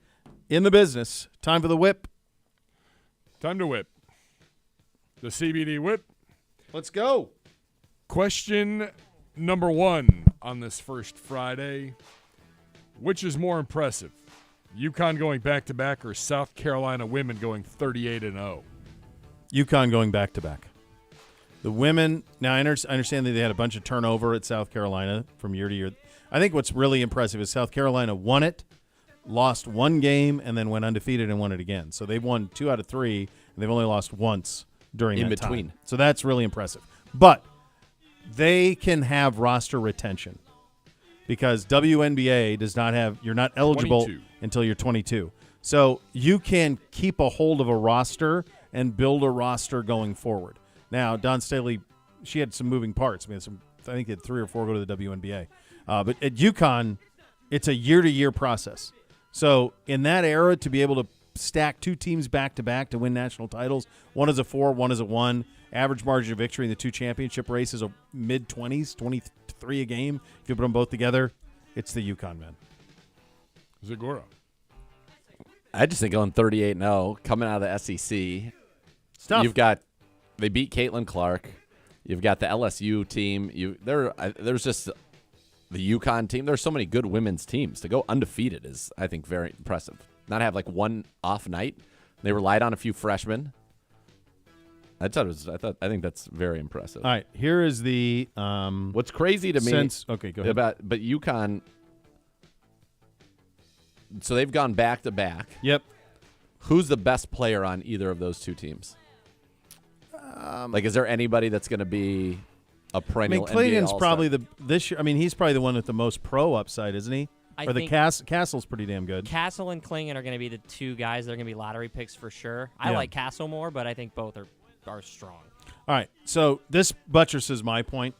in the business. Time for the whip. Time to whip. The CBD whip. Let's go. Question number 1 on this first Friday. Which is more impressive? UConn going back-to-back or South Carolina women going 38-0? UConn going back-to-back. The women, now I understand that they had a bunch of turnover at South Carolina from year to year. I think what's really impressive is South Carolina won it, lost one game, and then went undefeated and won it again. So they've won 2 out of 3, and they've only lost once during in that between. time. So that's really impressive. But they can have roster retention because WNBA does not have – you're not eligible 22. Until you're 22. So you can keep a hold of a roster and build a roster going forward. Now, Dawn Staley, she had some moving parts. I think they had 3 or 4 go to the WNBA. But at UConn, it's a year-to-year process. So in that era, to be able to stack 2 teams back-to-back to win national titles, one is a 4, one is a 1. Average margin of victory in the 2 championship races are mid-20s, 23 a game. If you put them both together, it's the UConn men. Zagora. I just think going 38-0, coming out of the SEC. Stuff. They beat Caitlin Clark. You've got the LSU team. There's just the UConn team. There's so many good women's teams. To go undefeated is, I think, very impressive. Not have like one off night. They relied on a few freshmen. I think that's very impressive. All right, here is the what's crazy to me. Okay, go ahead. But UConn. So they've gone back to back. Yep. Who's the best player on either of those 2 teams? Is there anybody that's going to be a perennial NBA McClain's All-Star? probably this year. I mean, he's probably the one with the most pro upside, isn't he? I Or the think Castle's pretty damn good. Castle and Klingon are going to be the 2 guys that are going to be lottery picks for sure. I Yeah. like Castle more, but I think both are strong. All right, so this buttresses my point.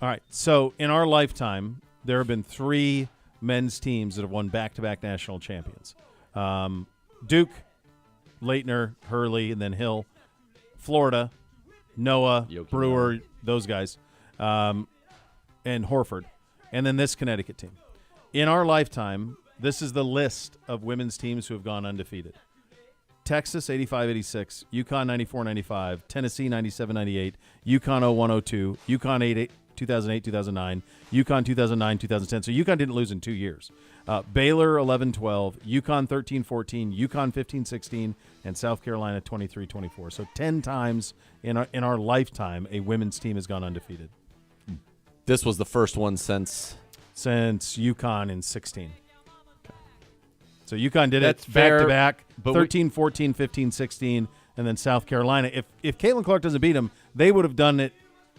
All right, so in our lifetime, there have been 3 men's teams that have won back-to-back national champions. Duke, Leitner, Hurley, and then Hill. Florida, Noah, Yoki Brewer, those guys, and Horford. And then this Connecticut team. In our lifetime, this is the list of women's teams who have gone undefeated. Texas, 85-86, UConn, 94-95, Tennessee, 97-98, UConn, 01-02, UConn, 2008-2009, UConn, 2009-2010. So UConn didn't lose in 2 years. Baylor, 11-12, UConn, 13-14, UConn, 15-16, and South Carolina, 23-24. So 10 times in our lifetime, a women's team has gone undefeated. This was the first one since UConn in 16. So UConn did That's it fair, back-to-back, but 13, 14, 15, 16, and then South Carolina. If Caitlin Clark doesn't beat them, they would have done it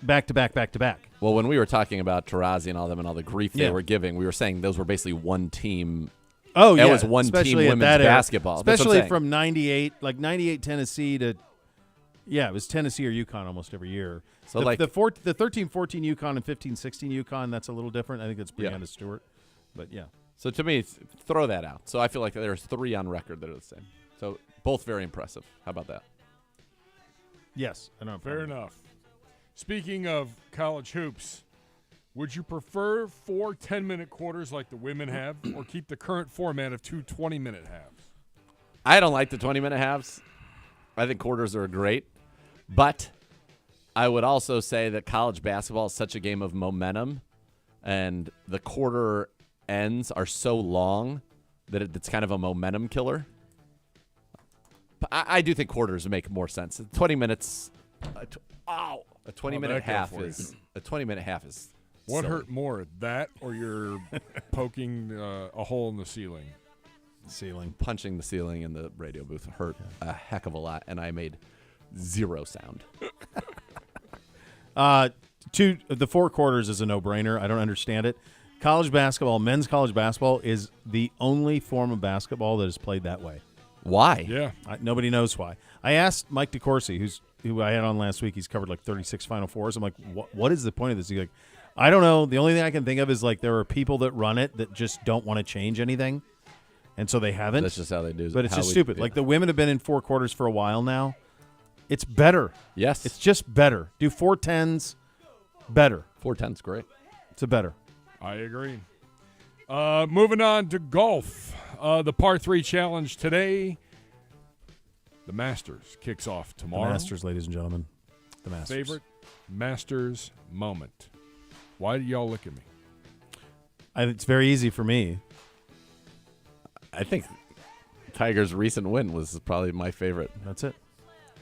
back-to-back, back-to-back. Well, when we were talking about Taurasi and all them and all the grief they Yeah. were giving, we were saying those were basically one team. Oh, yeah. That was one especially team at women's that era. basketball. That's what I'm Especially saying. from 98, like 98 Tennessee to, yeah, it was Tennessee or UConn almost every year. So the 13-14 UConn and 15-16 UConn, that's a little different. I think it's Breanna Stewart. But, yeah. So to me, throw that out. So I feel like there's 3 on record that are the same. So both very impressive. How about that? Yes. I know. Fair enough. Speaking of college hoops, would you prefer 4 10-minute quarters like the women have or keep the current format of 2 20-minute halves? I don't like the 20-minute halves. I think quarters are great. But I would also say that college basketball is such a game of momentum, and the quarter ends are so long that it's kind of a momentum killer. But I do think quarters make more sense. 20 minutes. A 20-minute half is a 20-minute half is. What silly. hurt more, that or you're poking a hole in the ceiling? Ceiling. Punching the ceiling in the radio booth hurt a heck of a lot, and I made 0 sound. The 4 quarters is a no-brainer. I don't understand it. College basketball, men's college basketball, is the only form of basketball that is played that way. Why? Yeah. Nobody knows why. I asked Mike DeCourcy, who I had on last week. He's covered like 36 Final Fours. I'm like, what is the point of this? He's like, I don't know. The only thing I can think of is like there are people that run it that just don't want to change anything, and so they haven't. That's just how they do it. But it's just stupid. Like the women have been in 4 quarters for a while now. It's better. Yes. It's just better. Do 4-10s better. 4-10's great. It's a better. I agree. Moving on to golf. The par 3 challenge today. The Masters kicks off tomorrow. The Masters, ladies and gentlemen. The Masters. Favorite Masters moment. Why do y'all look at me? It's very easy for me. I think Tiger's recent win was probably my favorite. That's it.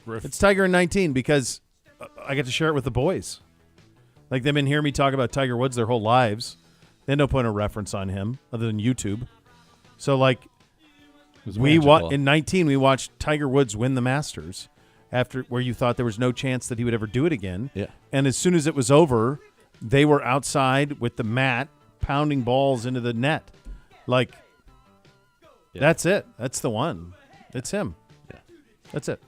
Griff. It's Tiger in 19 because I get to share it with the boys. Like they've been hearing me talk about Tiger Woods their whole lives. They had no point of reference on him other than YouTube. So like in 19 we watched Tiger Woods win the Masters after where you thought there was no chance that he would ever do it again. Yeah. And as soon as it was over, they were outside with the mat pounding balls into the net. Like that's it. That's the one. It's him. Yeah. That's it.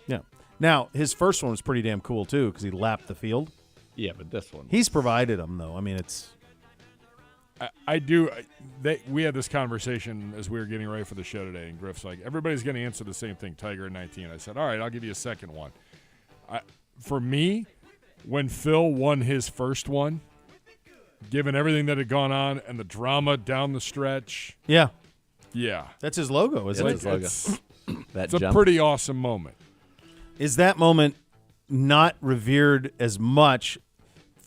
Yeah. Now, his first one was pretty damn cool, too, because he lapped the field. Yeah, but this one. He's provided them, though. I mean, it's... I do. We had this conversation as we were getting ready for the show today, and Griff's like, everybody's going to answer the same thing, Tiger at 19. I said, all right, I'll give you a second one. For me, when Phil won his first one, given everything that had gone on and the drama down the stretch... Yeah. Yeah. That's his logo, isn't It's it? his logo. It's a pretty awesome moment. Is that moment not revered as much,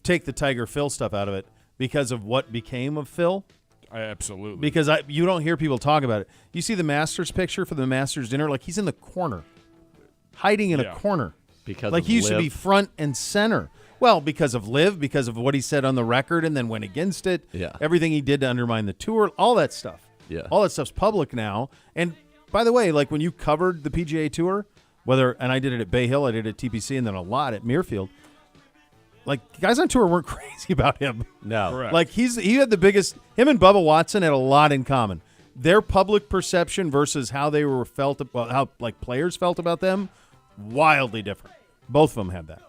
take the Tiger Phil stuff out of it, because of what became of Phil? Absolutely. Because you don't hear people talk about it. You see the Masters picture for the Masters dinner, like he's in the corner, hiding in a corner. Because like of he used to Liv. be front and center. Well, because of Liv, because of what he said on the record and then went against it. Yeah. Everything he did to undermine the tour, all that stuff. Yeah. All that stuff's public now. And by the way, like when you covered the PGA Tour, and I did it at Bay Hill, I did it at TPC, and then a lot at Muirfield, like guys on tour weren't crazy about him. No. Correct. Like he had the biggest, him and Bubba Watson had a lot in common. Their public perception versus how they were how like players felt about them, wildly different. Both of them had that.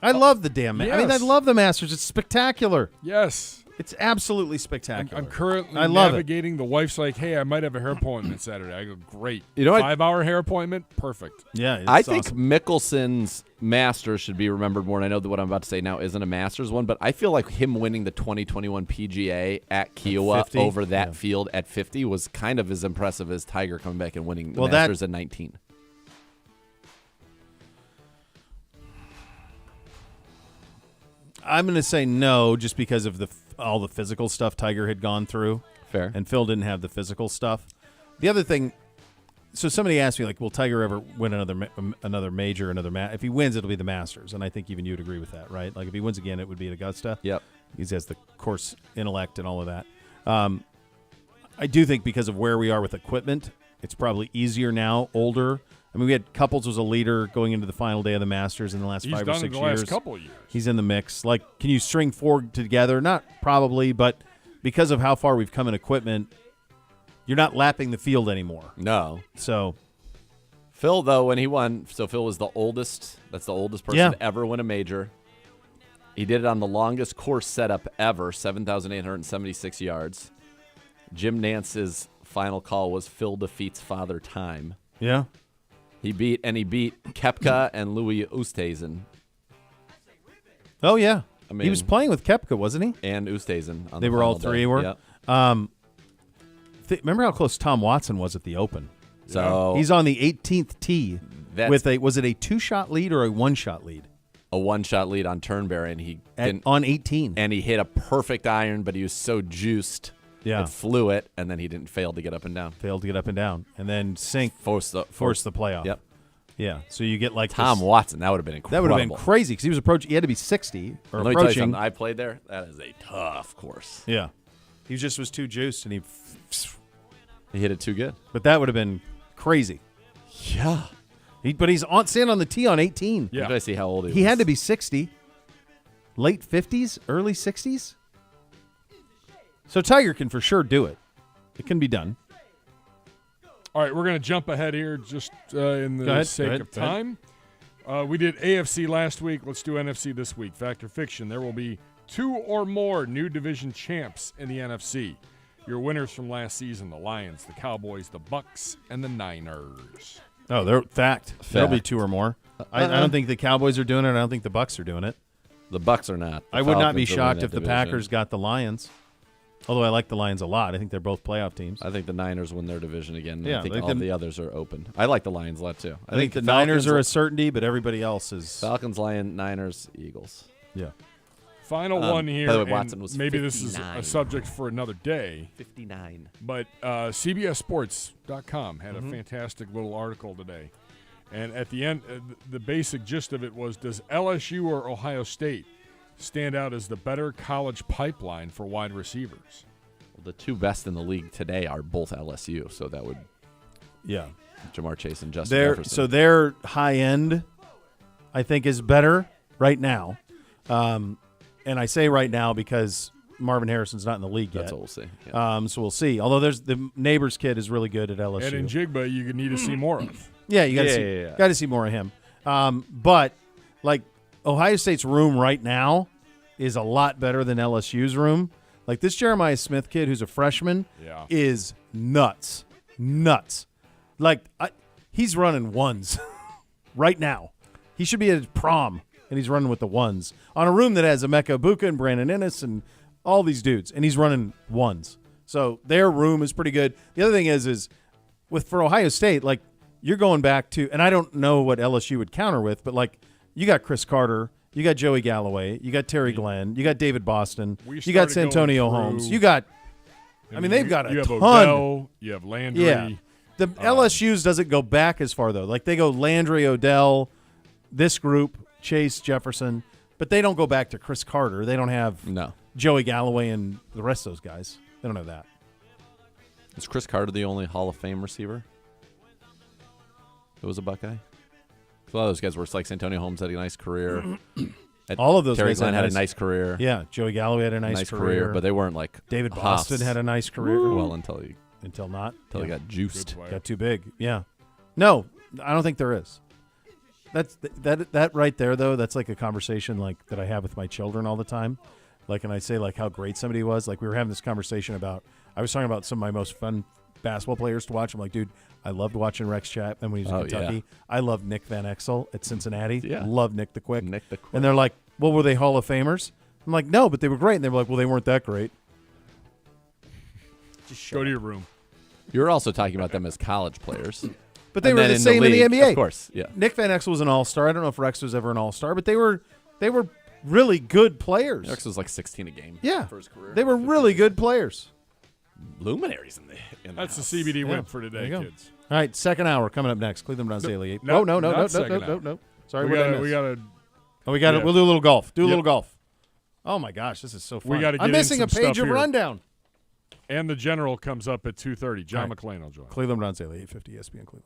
I love the damn I mean, I yes. love the Masters. It's spectacular. Yes. It's absolutely spectacular. I'm currently I love navigating. The wife's like, hey, I might have a hair appointment Saturday. I go, great. You know what? 5-hour hair appointment? Perfect. Yeah, it's I think awesome. Mickelson's Masters should be remembered more. And I know that what I'm about to say now isn't a Masters one, but I feel like him winning the 2021 PGA at Kiowa 50? over that Yeah. field at 50 was kind of as impressive as Tiger coming back and winning the Well, Masters at 19. I'm going to say no, just because of all the physical stuff Tiger had gone through. Fair. And Phil didn't have the physical stuff. The other thing, so somebody asked me, like, will Tiger ever win another major, if he wins, it'll be the Masters. And I think even you'd agree with that, right? Like, if he wins again, it would be at Augusta. Yep. He has the course intellect and all of that. I do think because of where we are with equipment, it's probably easier now, older. I mean, we had Couples was a leader going into the final day of the Masters in the last He's 5 done or 6 it the years. last couple of years. He's in the mix. Like, can you string 4 together? Not probably, but because of how far we've come in equipment, you're not lapping the field anymore. No. So, Phil, though, when he won, so Phil was the oldest. That's the oldest person to ever win a major. He did it on the longest course setup ever, 7,876 yards. Jim Nance's final call was Phil defeats Father Time. yeah. He beat Koepka and Louis Oosthuizen. Oh, yeah. I mean, he was playing with Koepka, wasn't he? and Oosthuizen. On They the were all final three day. were? Yep. Remember how close Tom Watson was at the Open? So He's on the 18th tee that's with was it a 2-shot lead or a 1-shot lead? a one-shot lead on Turnberry, and he didn't. On 18. And he hit a perfect iron, but he was so juiced. Yeah. It flew it, and then he didn't fail to get up and down. Failed to get up and down. And then Sink Forced the playoff. Yep. Yeah. So you get like Tom this, Watson, that would have been that incredible. would have been crazy because he was approaching. He had to be 60 or Let me tell you approaching. something. I played there. That is a tough course. Yeah. He just was too juiced, and He hit it too good. but that would have been crazy. Yeah. But he's standing on the tee on 18. Yeah. I'm trying to see how old he was. He had to be 60, late 50s, early 60s. So Tiger can for sure do it. It can be done. All right, we're going to jump ahead here just in the sake of time. We did AFC last week. Let's do NFC this week. Fact or fiction, there will be 2 or more new division champs in the NFC. Your winners from last season, the Lions, the Cowboys, the Bucks, and the Niners. Oh, they're fact. There'll be 2 or more. I don't think the Cowboys are doing it. I don't think the Bucks are doing it. The Bucks are not. I would not be shocked if the Packers got the Lions. Although I like the Lions a lot. I think they're both playoff teams. I think the Niners win their division again. Yeah, I think all the others are open. I like the Lions a lot, too. I think the Niners are a certainty, but everybody else is... Falcons, Lions, Niners, Eagles. Yeah. Final one here. By the way, Watson was maybe 59. This is a subject for another day. 59. But CBSSports.com had a fantastic little article today. And at the end, the basic gist of it was, does LSU or Ohio State stand out as the better college pipeline for wide receivers? Well, the 2 best in the league today are both LSU, so that would Jamar Chase and Justin Jefferson. So their high end, I think, is better right now. And I say right now because Marvin Harrison's not in the league yet. That's what we'll see. Yeah. So we'll see. Although there's the neighbor's kid is really good at LSU. And in Gibbay, you need to see more of. Yeah, you got to see more of him. But like Ohio State's room right now is a lot better than LSU's room. Like this Jeremiah Smith kid who's a freshman is nuts. Like he's running ones right now. He should be at prom, and he's running with the ones on a room that has Emeka Ibuka and Brandon Ennis and all these dudes, and he's running ones. So their room is pretty good. The other thing is for Ohio State, like you're going back to, and I don't know what LSU would counter with, but like you got Chris Carter, you got Joey Galloway, you got Terry Glenn, you got David Boston, you got Santonio Holmes, you got. I mean, they've got a ton. You have Odell, you have Landry. Yeah, the LSU's doesn't go back as far though. Like they go Landry, Odell, this group, Chase, Jefferson, but they don't go back to Chris Carter. They don't have Joey Galloway and the rest of those guys. They don't have that. Is Chris Carter the only Hall of Fame receiver? It was a Buckeye. A lot of those guys were like Santonio Holmes had a nice career. All of those Terry guys Glenn had a nice career. Yeah, Joey Galloway had a nice career, but they weren't like David Boston had a nice career. Well, until he got juiced, got too big. Yeah, no, I don't think there is. That right there though. That's like a conversation like that I have with my children all the time. Like, and I say like how great somebody was. Like we were having this conversation about. I was talking about some of my most fun basketball players to watch. I'm like, dude, I loved watching Rex Chapman when he was in Kentucky. Yeah. I loved Nick Van Exel at Cincinnati. Yeah. Loved Nick the Quick. And they're like, well, were they Hall of Famers? I'm like, no, but they were great. And they were like, well, they weren't that great. Just go to your room. You're also talking about them as college players. But they were the same in the NBA. Of course, yeah. Nick Van Exel was an all-star. I don't know if Rex was ever an all-star, but they were really good players. Rex was like 16 a game for his career. They were really good players. Luminaries in the That's house. the CBD win for today, kids. All right, second hour coming up next. Cleveland Browns Daily. No, no. Sorry, we got to. We'll do a little golf. A little golf. Oh my gosh, this is so fun. We got to get I'm missing in some a page stuff of here. rundown. And the general comes up at 2:30. John Right. McClain will join. Cleveland Browns Daily, 850 ESPN Cleveland.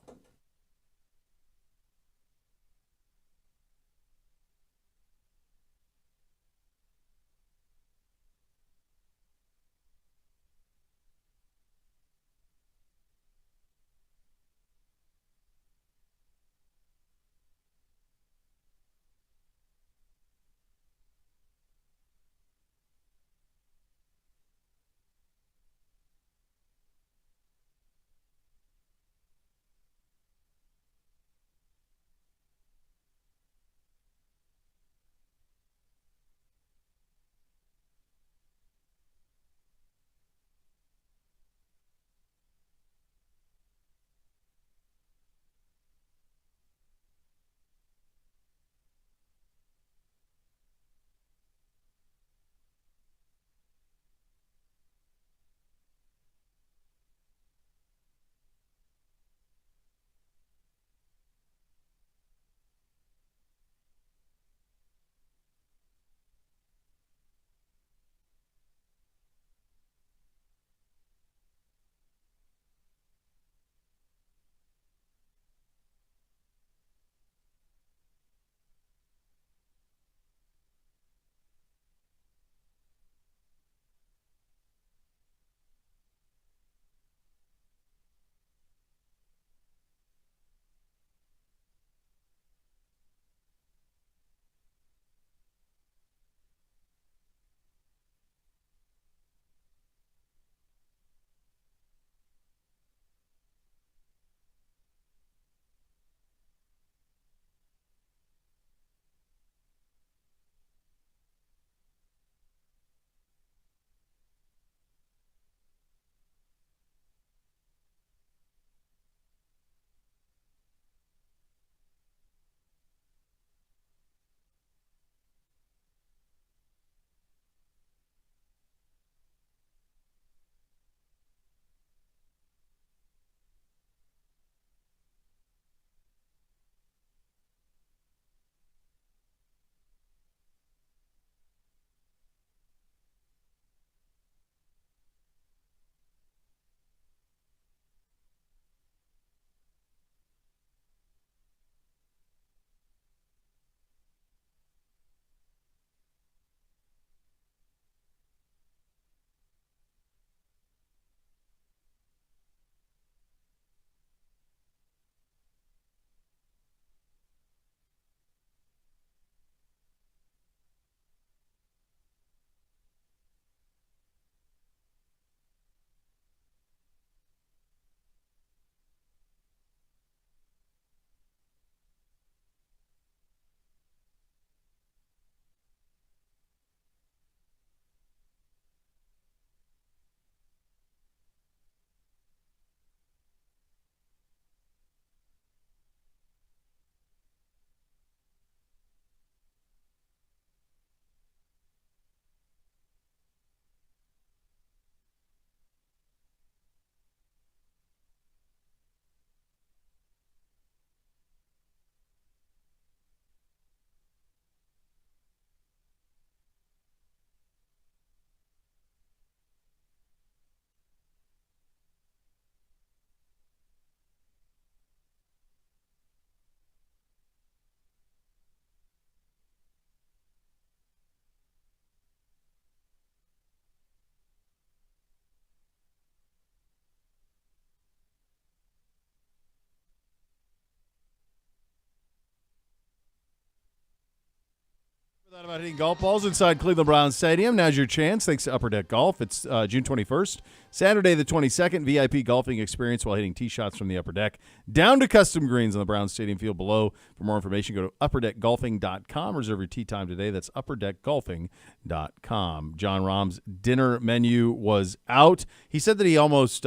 That about hitting golf balls inside Cleveland Browns Stadium. Now's your chance. Thanks to Upper Deck Golf. It's June 21st, Saturday the 22nd. VIP golfing experience while hitting tee shots from the upper deck down to custom greens on the Browns Stadium field below. For more information, go to upperdeckgolfing.com. Reserve your tee time today. That's upperdeckgolfing.com. John Rahm's dinner menu was out. He said that he almost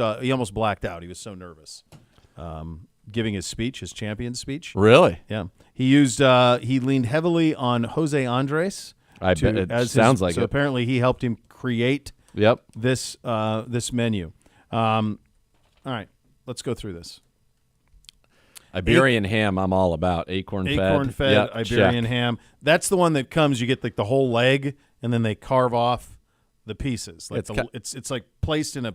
blacked out. He was so nervous. Giving his speech, his champion speech. Really? Yeah. He leaned heavily on Jose Andres. I bet it sounds like so it. Apparently he helped him create this menu. All right, let's go through this. Iberian ham, I'm all about. Acorn fed. Acorn-fed Yep, Iberian check. ham. That's the one that comes, you get like the whole leg, and then they carve off the pieces. Like it's like placed in a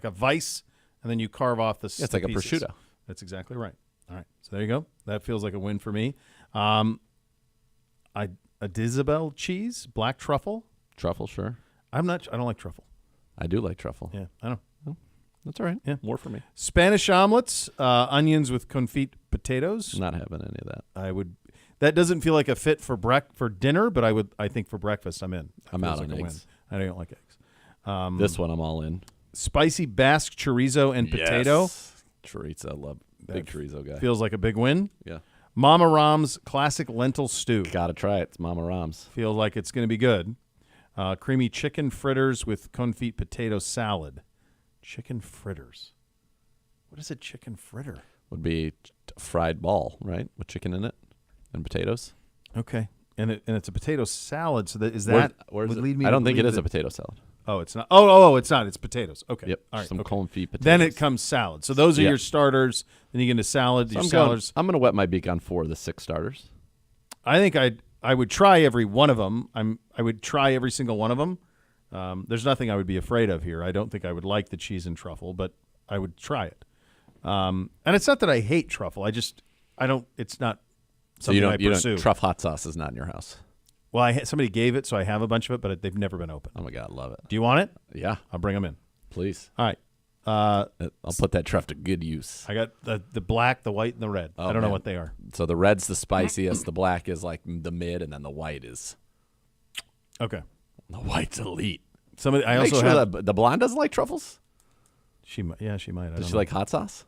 vice, and then you carve off the It's like a pieces. prosciutto. That's exactly right. All right, so there you go. That feels like a win for me. A Disabel cheese, black truffle. Truffle, sure. I don't like truffle. I do like truffle. Yeah, I don't. That's all right. Yeah. More for me. Spanish omelets, onions with confit potatoes. Not having any of that. That doesn't feel like a fit for dinner, but I think for breakfast I'm in. I'm out on like eggs. I don't like eggs. This one I'm all in. Spicy Basque chorizo and potato. Yes. Chorizo, I love. Big chorizo guy. Feels like a big win. Yeah. Mama Ram's classic lentil stew. Gotta try it. It's Mama Ram's. Feels like it's going to be good. Creamy chicken fritters with confit potato salad. Chicken fritters. What is a chicken fritter? Would be a fried ball, right? With chicken in it and potatoes. Okay. And it's a potato salad. So where is Where would is it? lead me I to don't think it believe is a that- potato salad. Oh, it's not. Oh, it's not. It's potatoes. Okay. Yep. All right. Some okay. confit potatoes. Then it comes salad. So those are Yeah. your starters. Then you get into salad. So your salads. I'm gonna wet my beak on 4 of the 6 starters. I think I would try every one of them. I would try every single one of them. There's nothing I would be afraid of here. I don't think I would like the cheese and truffle, but I would try it. And it's not that I hate truffle. I don't. It's not So something you I pursue. don't truff hot sauce is not in your house. Well, somebody gave it, so I have a bunch of it, but they've never been open. Oh my God, love it. Do you want it? Yeah, I'll bring them in. please. All right. I'll put that truff to good use. I got the black, the white, and the red. Oh, I don't know man. what they are. So the red's the spiciest, the black is like the mid, and then the white is Okay. the white's elite. I Make also sure have. that the blonde doesn't like truffles. She might. Yeah, she might. I Does don't she know. like hot sauce?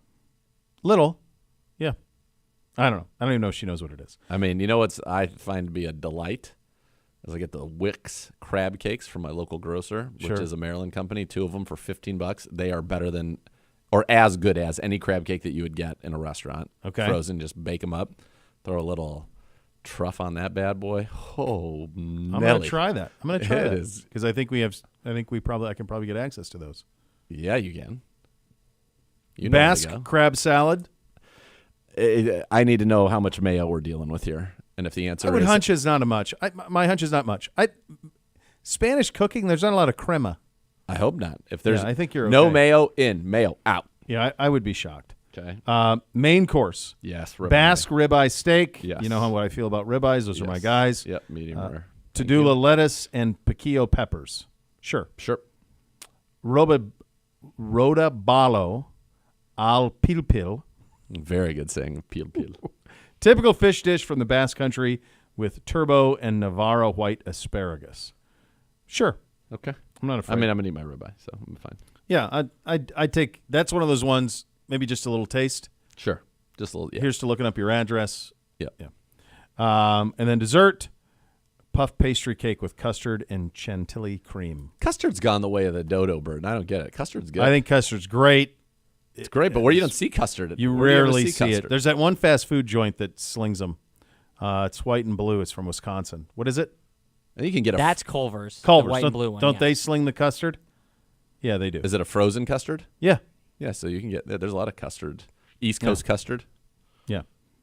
Little? Yeah. I don't know. I don't even know if she knows what it is. I mean, you know what's I find to be a delight is I get the Wix crab cakes from my local grocer, which Sure. is a Maryland company. 2 of them for $15. They are better than, or as good as any crab cake that you would get in a restaurant. Okay. Frozen, just bake them up, throw a little truff on that bad boy. Oh, I'm gonna try that. I'm gonna try It that is. because I think I can probably get access to those. Yeah, you can. You know where to Basque go. crab salad. I need to know how much mayo we're dealing with here, and if the answer I would is hunch is not a much. My hunch is not much. Spanish cooking. There's not a lot of crema. I hope not. If there's I think you're no okay. mayo in, mayo out. Yeah, I would be shocked. Okay. Main course. Yes. Basque ribeye steak. Yes. You know what I feel about ribeyes. Those are my Yes. guys. Yep, medium rare. Thank Tadula you. lettuce and piquillo peppers. Sure. Sure. Rodaballo al pilpil. Very good saying. Peel, peel. Typical fish dish from the Basque Country with turbo and Navarro white asparagus. Sure. Okay. I'm not afraid. I mean, I'm going to eat my ribeye, so I'm fine. Yeah, I'd take. That's one of those ones. Maybe just a little taste. Sure. Just a little. Yeah. Here's to looking up your address. Yeah. And then dessert, puff pastry cake with custard and chantilly cream. Custard's gone the way of the dodo bird, and I don't get it. Custard's good. I think custard's great. it's great, but where you don't see custard. You where do ever rarely see it. custard? There's that one fast food joint that slings them. It's white and blue. It's from Wisconsin. What is it? And you can get a. That's Culver's. Culver's. The white don't and blue one. don't yeah. they sling the custard? Yeah, they do. Is it a frozen custard? Yeah. Yeah, so you can get. There's a lot of custard. East Coast custard. Yeah.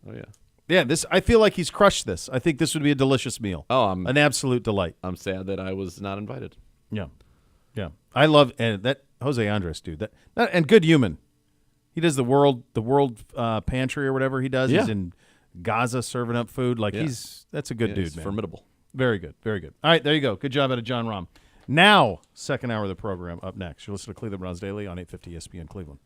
Oh yeah. Yeah, I feel like he's crushed this. I think this would be a delicious meal. Oh, An absolute delight. I'm sad that I was not invited. Yeah. Yeah. I love and that Jose Andres dude. And good human. He does the world pantry or whatever he does. Yeah. He's in Gaza serving up food. Like Yeah. that's a good Yeah, dude, he's man. formidable. Very good. Very good. All right, there you go. Good job out of John Rahm. Now, second hour of the program up next. You're listening to Cleveland Browns Daily on 850 ESPN Cleveland.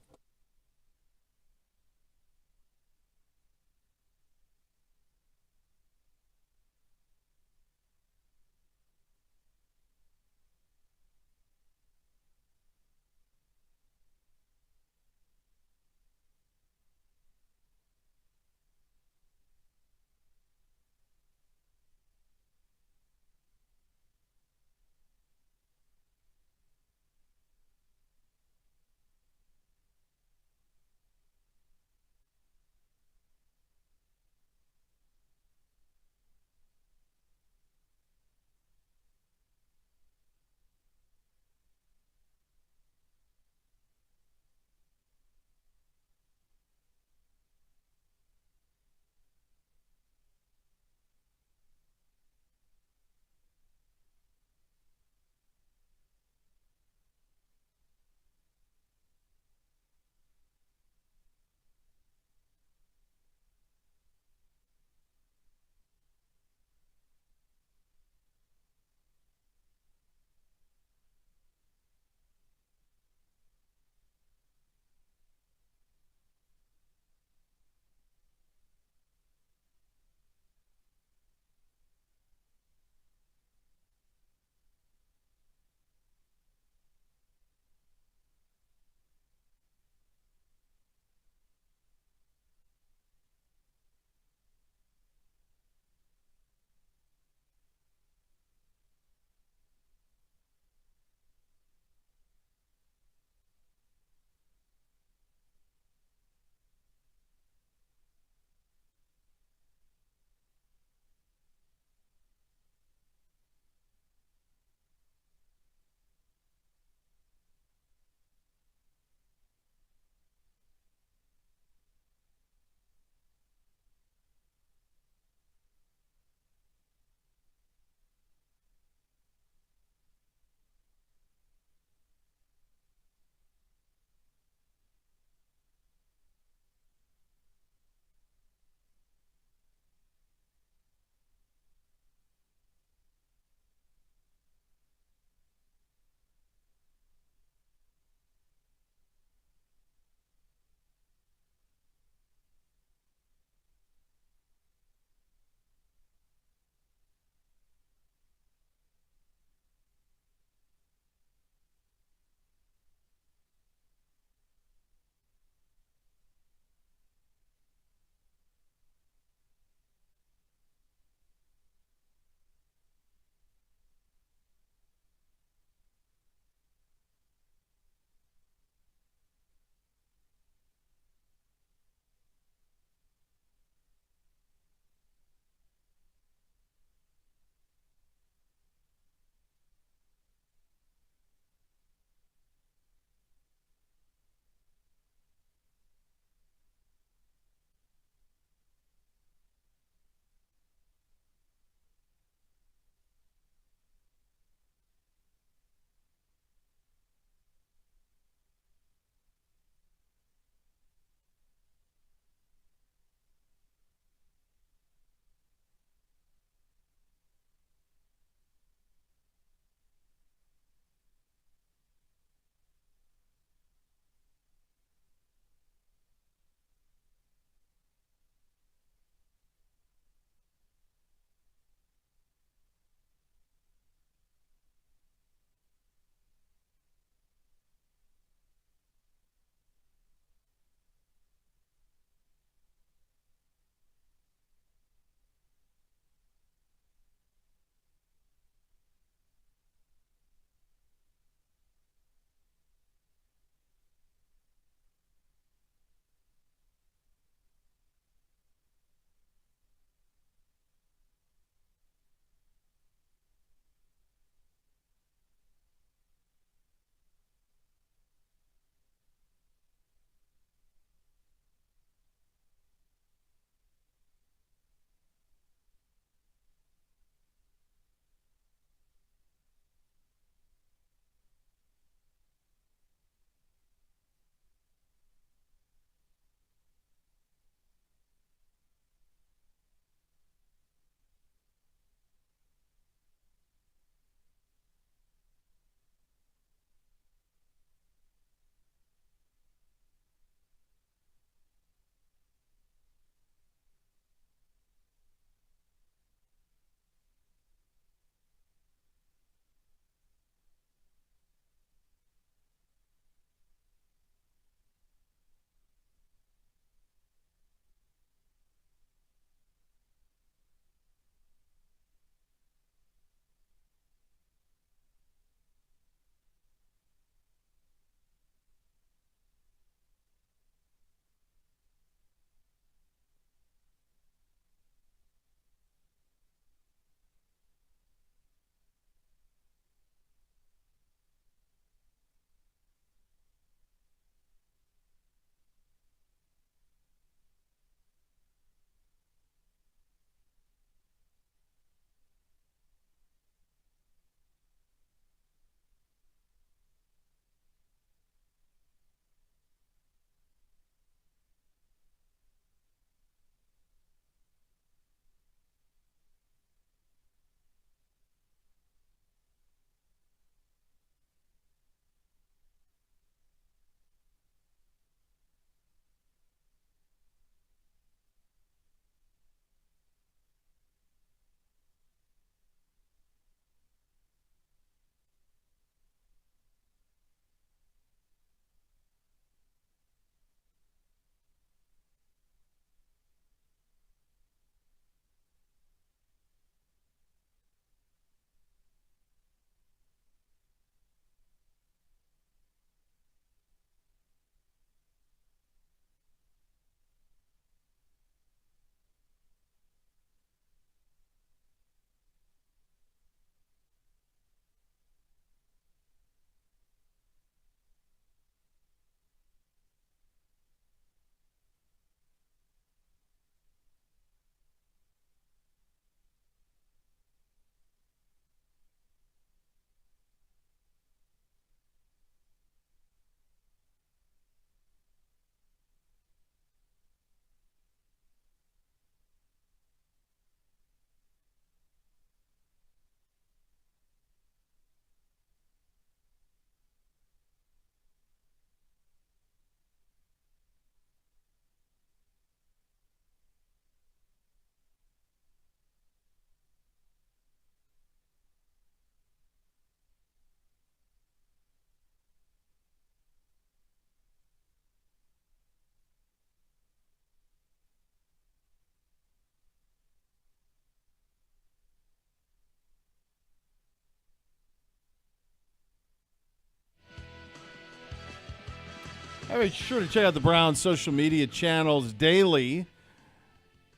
Be sure to check out the Browns' social media channels daily.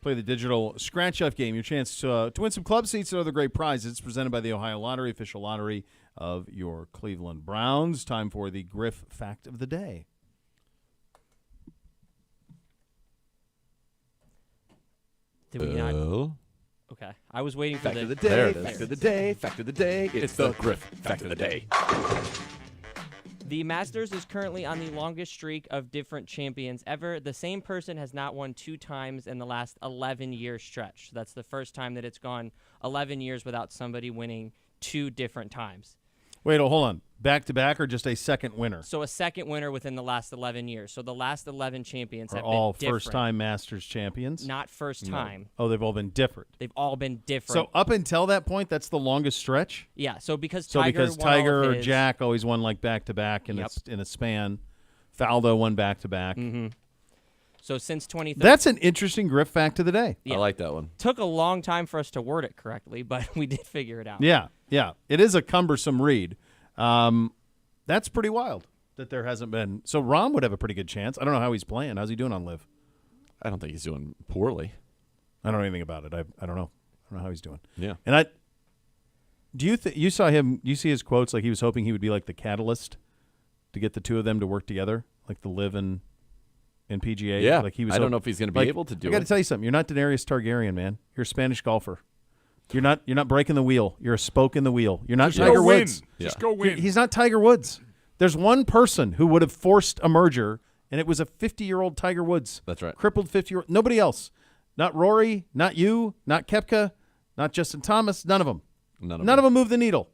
Play the digital scratch-off game. Your chance to win some club seats and other great prizes. Presented by the Ohio Lottery, official lottery of your Cleveland Browns. Time for the Griff Fact of the Day. Did we not? Okay. I was waiting for Fact of the the day. There it Fact is. of the day. Fact of the day. It's the Griff Fact of the Day. The Masters is currently on the longest streak of different champions ever. The same person has not won 2 times in the last 11-year stretch. That's the first time that it's gone 11 years without somebody winning 2 different times. Wait, hold on. Back-to-back or just a second winner? So a second winner within the last 11 years. So the last 11 champions have all been different. first-time Masters champions? Not first time. Oh, they've all been different. They've all been different. So up until that point, that's the longest stretch? Yeah, so because So Tiger because won all Tiger of or his, Jack always won like back-to-back in a span. Faldo won back-to-back. So since 2013. That's an interesting Griff fact of the day. Yeah. I like that one. Took a long time for us to word it correctly, but we did figure it out. Yeah. It is a cumbersome read. That's pretty wild that there hasn't been. So Rahm would have a pretty good chance. I don't know how he's playing. How's he doing on Live? I don't think he's doing poorly. I don't know anything about it. I don't know. I don't know how he's doing. Yeah. And do you you saw him? You see his quotes like he was hoping he would be like the catalyst to get the two of them to work together, like the Live and PGA. Yeah. Like he was. I don't know if he's going to be able to do I got to it. tell you something. You're not Daenerys Targaryen, man. You're a Spanish golfer. You're not breaking the wheel. You're a spoke in the wheel. You're not Just Tiger go win. Woods. Just go win. He's not Tiger Woods. There's one person who would have forced a merger, and it was a 50-year-old Tiger Woods. That's right. Crippled 50-year-old. Nobody else. Not Rory, not you, not Koepka, not Justin Thomas. None of them. None of them move the needle.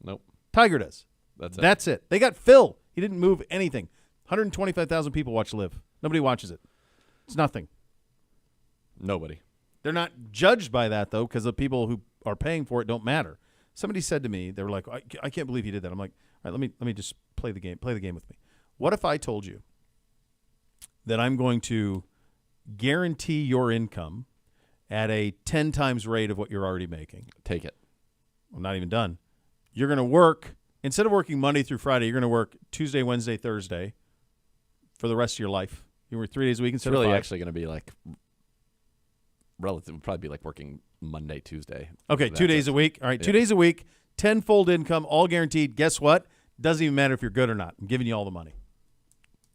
Nope. Tiger does. That's it. They got Phil. He didn't move anything. 125,000 people watch Live. Nobody watches it. It's nothing. Nobody. They're not judged by that, though, because the people who are paying for it don't matter. Somebody said to me, they were like, I can't believe he did that. I'm like, all right, let me just play the game. Play the game with me. What if I told you that I'm going to guarantee your income at a 10 times rate of what you're already making? Take it. I'm not even done. You're going to work, instead of working Monday through Friday, you're going to work Tuesday, Wednesday, Thursday for the rest of your life. You work 3 days a week It's instead really of 5. actually going to be like relative. Would probably be like working Monday, Tuesday. Okay, 2 days a week. All right, 2 Yeah. days a week, tenfold income, all guaranteed. Guess what? Doesn't even matter if you're good or not. I'm giving you all the money.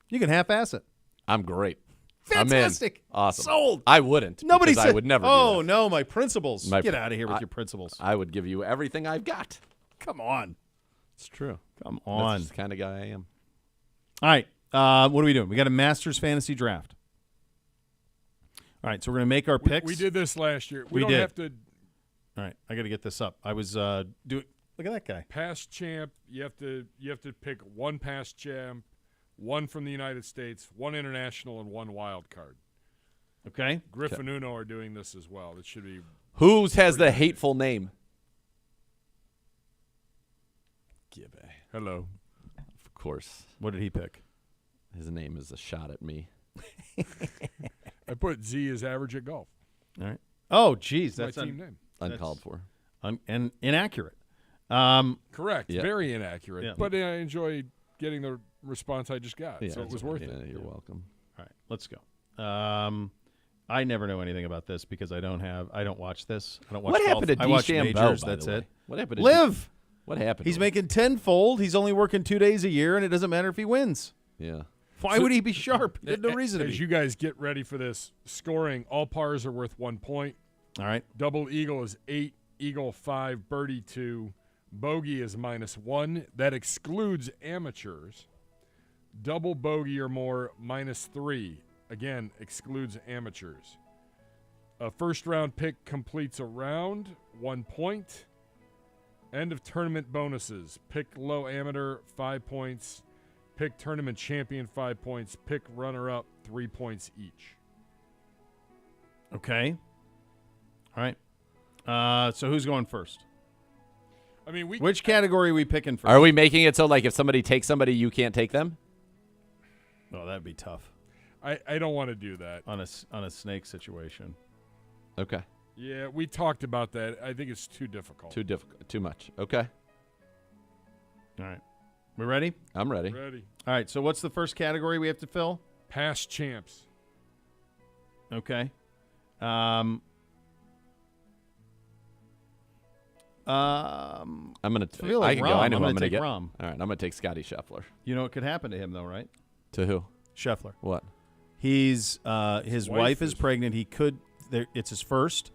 You can half-ass it. I'm great. Fantastic. I'm in. Awesome. Sold. I wouldn't. Nobody because said. I would never. Oh do no, my principles. My- Get out of here with your principles. that. I would give you everything I've got. Come on. It's true. Come That's on. just the kind of guy I am. All right. What are we doing? We got a Masters fantasy draft. All right, so we're gonna make our picks. We did this last year. We don't did. have to All right, I got to get this up. I was doing. Look at that guy. past champ. You have to pick one past champ, one from the United States, one international, and one wild card. Okay. Griff and Uno are doing this as well. It should be Whose has the hateful name? Gibbay. hello. Of course. What did he pick? His name is a shot at me. I put Z as average at golf. All right. Oh, geez, My that's team name. Uncalled for. and inaccurate. Correct. Yeah. Very inaccurate. Yeah. But I enjoyed getting the response I just got, so it was worth yeah, it. You're welcome. All right, let's go. I never know anything about this because I don't watch this. I don't watch What golf. happened to I watch DeChambeau, majors. by That's the way? it. What happened to Live. What happened? He's to him? making tenfold. He's only working 2 days a year, and it doesn't matter if he wins. Yeah. Why would he be sharp? There's no reason to As be. you guys get ready for this, scoring, all pars are worth 1 point. All right. Double eagle is 8, eagle 5, birdie 2. Bogey is -1. That excludes amateurs. Double bogey or more, -3. Again, excludes amateurs. A first round pick completes a round, 1 point. End of tournament bonuses. Pick low amateur, 5 points. Pick tournament champion, 5 points. Pick runner up, 3 points each. Okay. All right. So who's going first? I mean, Which category are we picking first? Are we making it so like if somebody takes somebody, you can't take them? Oh, that'd be tough I don't want to do that. on a snake situation. Okay. Yeah, we talked about that. I think it's too difficult. Too difficult. Too much. Okay. All right. We ready? I'm ready. Ready. All right. So what's the first category we have to fill? Past champs. Okay. I'm gonna. I feel like I can go. Rom. I know I'm who gonna gonna take get. Rom. All right, I'm gonna take Scotty Scheffler. You know what could happen to him though, right? To who? Scheffler. What? He's his wife is pregnant. He could. It's his first.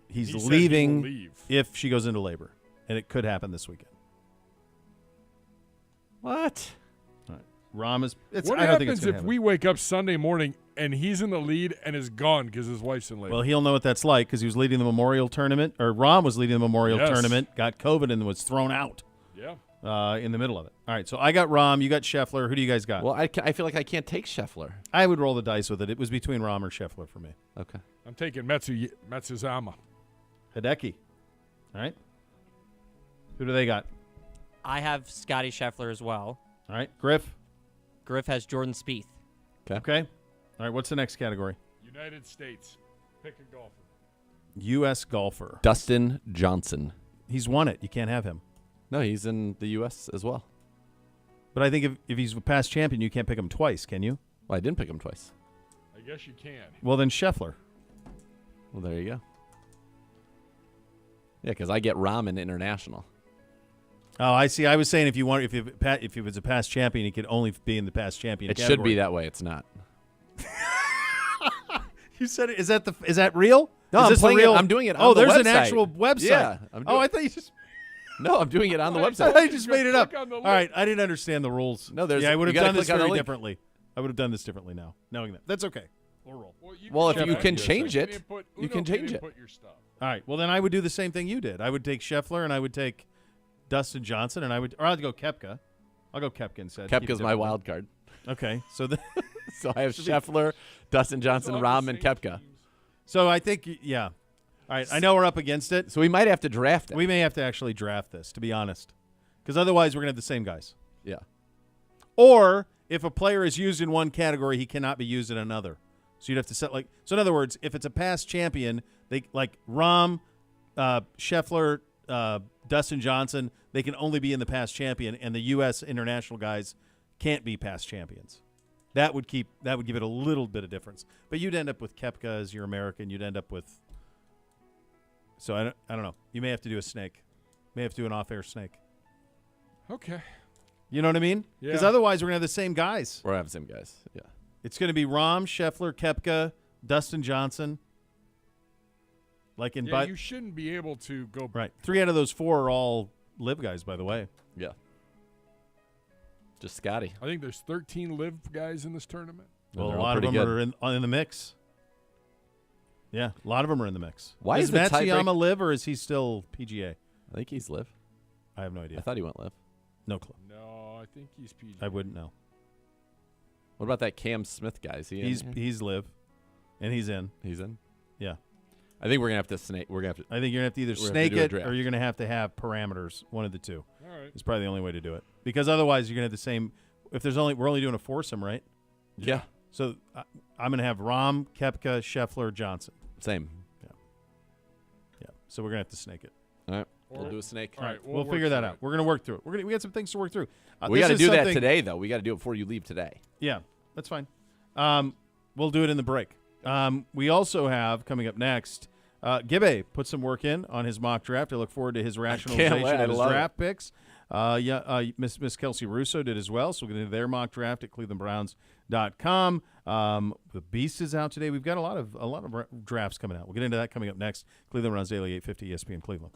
He's He said he leaving will leave. if she goes into labor, and it could happen this weekend. What? All right. Rom is. What I don't think it's happens gonna if happen. we wake up Sunday morning and he's in the lead and is gone because his wife's in labor? Well, he'll know what that's like because he was leading the Memorial Tournament, or Rom was leading the Memorial Yes. Tournament, got COVID, and was thrown out yeah. in the middle of it. All right, so I got Rom, you got Scheffler. Who do you guys got? Well, I feel like I can't take Scheffler. I would roll the dice with it. It was between Rom or Scheffler for me. Okay. I'm taking Matsuzama. Hideki. All right. Who do they got? I have Scotty Scheffler as well. All right, Griff. Griff has Jordan Spieth. Okay. All right, what's the next category? United States. Pick a golfer. U.S. golfer. Dustin Johnson. He's won it. You can't have him. No, he's in the U.S. as well. But I think if he's a past champion, you can't pick him twice, can you? Well, I didn't pick him twice. I guess you can. Well, then Scheffler. Well, there you go. Yeah, because I get Ramen International. Oh, I see. I was saying if he was a past champion, he could only be in the past champion It category. should be that way. It's not. You said it. Is that real? No, is I'm this playing it- real? I'm doing it on Oh, the there's an website. actual website. Yeah, I'm doing- I thought you just. No, I'm doing it on the I website. thought you just made it up. Click on the All right, I didn't understand the rules. No, there's- Yeah, I would you have gotta done this click on the very link. differently. I would have done this differently now, knowing that. That's okay. We'll roll. Well, if you check can it. change You it, can input- you Uno can change it. input your stuff. All right. Well, then I would do the same thing you did. I would take Scheffler and I would take Dustin Johnson, and I'd go Koepka. I'll go Koepka instead. Keep it Koepka's my different. wild card. Okay. So So I have Scheffler, Dustin Johnson, All the Rahm, and same Koepka. teams. so I think yeah. All right. I know we're up against it. So we might have to draft it. We may have to actually draft this, to be honest, because otherwise we're gonna have the same guys. Yeah. Or if a player is used in one category, he cannot be used in another. So you'd have to set so in other words, if it's a past champion, they like Rahm, Scheffler, Dustin Johnson, they can only be in the past champion, and the U.S. international guys can't be past champions. That would give it a little bit of difference. But you'd end up with Koepka as your American. You'd end up with. So I don't know. You may have to do a snake. May have to do an off-air snake. Okay. You know what I mean? Because Yeah. otherwise we're gonna have the same guys. We're having the same guys. Yeah. It's going to be Rahm, Scheffler, Koepka, Dustin Johnson. Like in Yeah, you shouldn't be able to go. right. 3 out of those 4 are all live guys, by the way. Yeah. Just Scotty. I think there's 13 live guys in this tournament. Well, They're a all lot of them pretty are in the mix. Yeah, a lot of them are in the mix. Why is is the Matsuyama tiebreak- live or is he still PGA? I think he's live. I have no I idea. thought he went live. No clue. No, I think he's PG. I wouldn't know. What about that Cam Smith guy? Is he in here? He's live, and he's in. He's in. Yeah, I think we're gonna have to snake. We're gonna have to. I think you're gonna have to either We're gonna have to snake do a it draft. or you're gonna have to have parameters. One of the two. All right. It's probably the only way to do it because otherwise you're gonna have the same. If we're only doing a foursome, right? Yeah. So I'm going to have Rahm, Koepka, Scheffler, Johnson. Same. Yeah. So we're going to have to snake it. All right. Or- We'll do a snake. All right. We'll work figure that through out. it. We're going to work through it. We got some things to work through. We this got to is do that something- today, though. We got to do it before you leave today. Yeah, that's fine. We'll do it in the break. We also have coming up next, Gibbay put some work in on his mock draft. I look forward to his rationalization wait. I of his love draft picks. Miss Kelsey Russo did as well. So we'll get into their mock draft at clevelandbrowns.com. The Beast is out today. We've got a lot of drafts coming out. We'll get into that coming up next. Cleveland Browns Daily 850 ESPN Cleveland.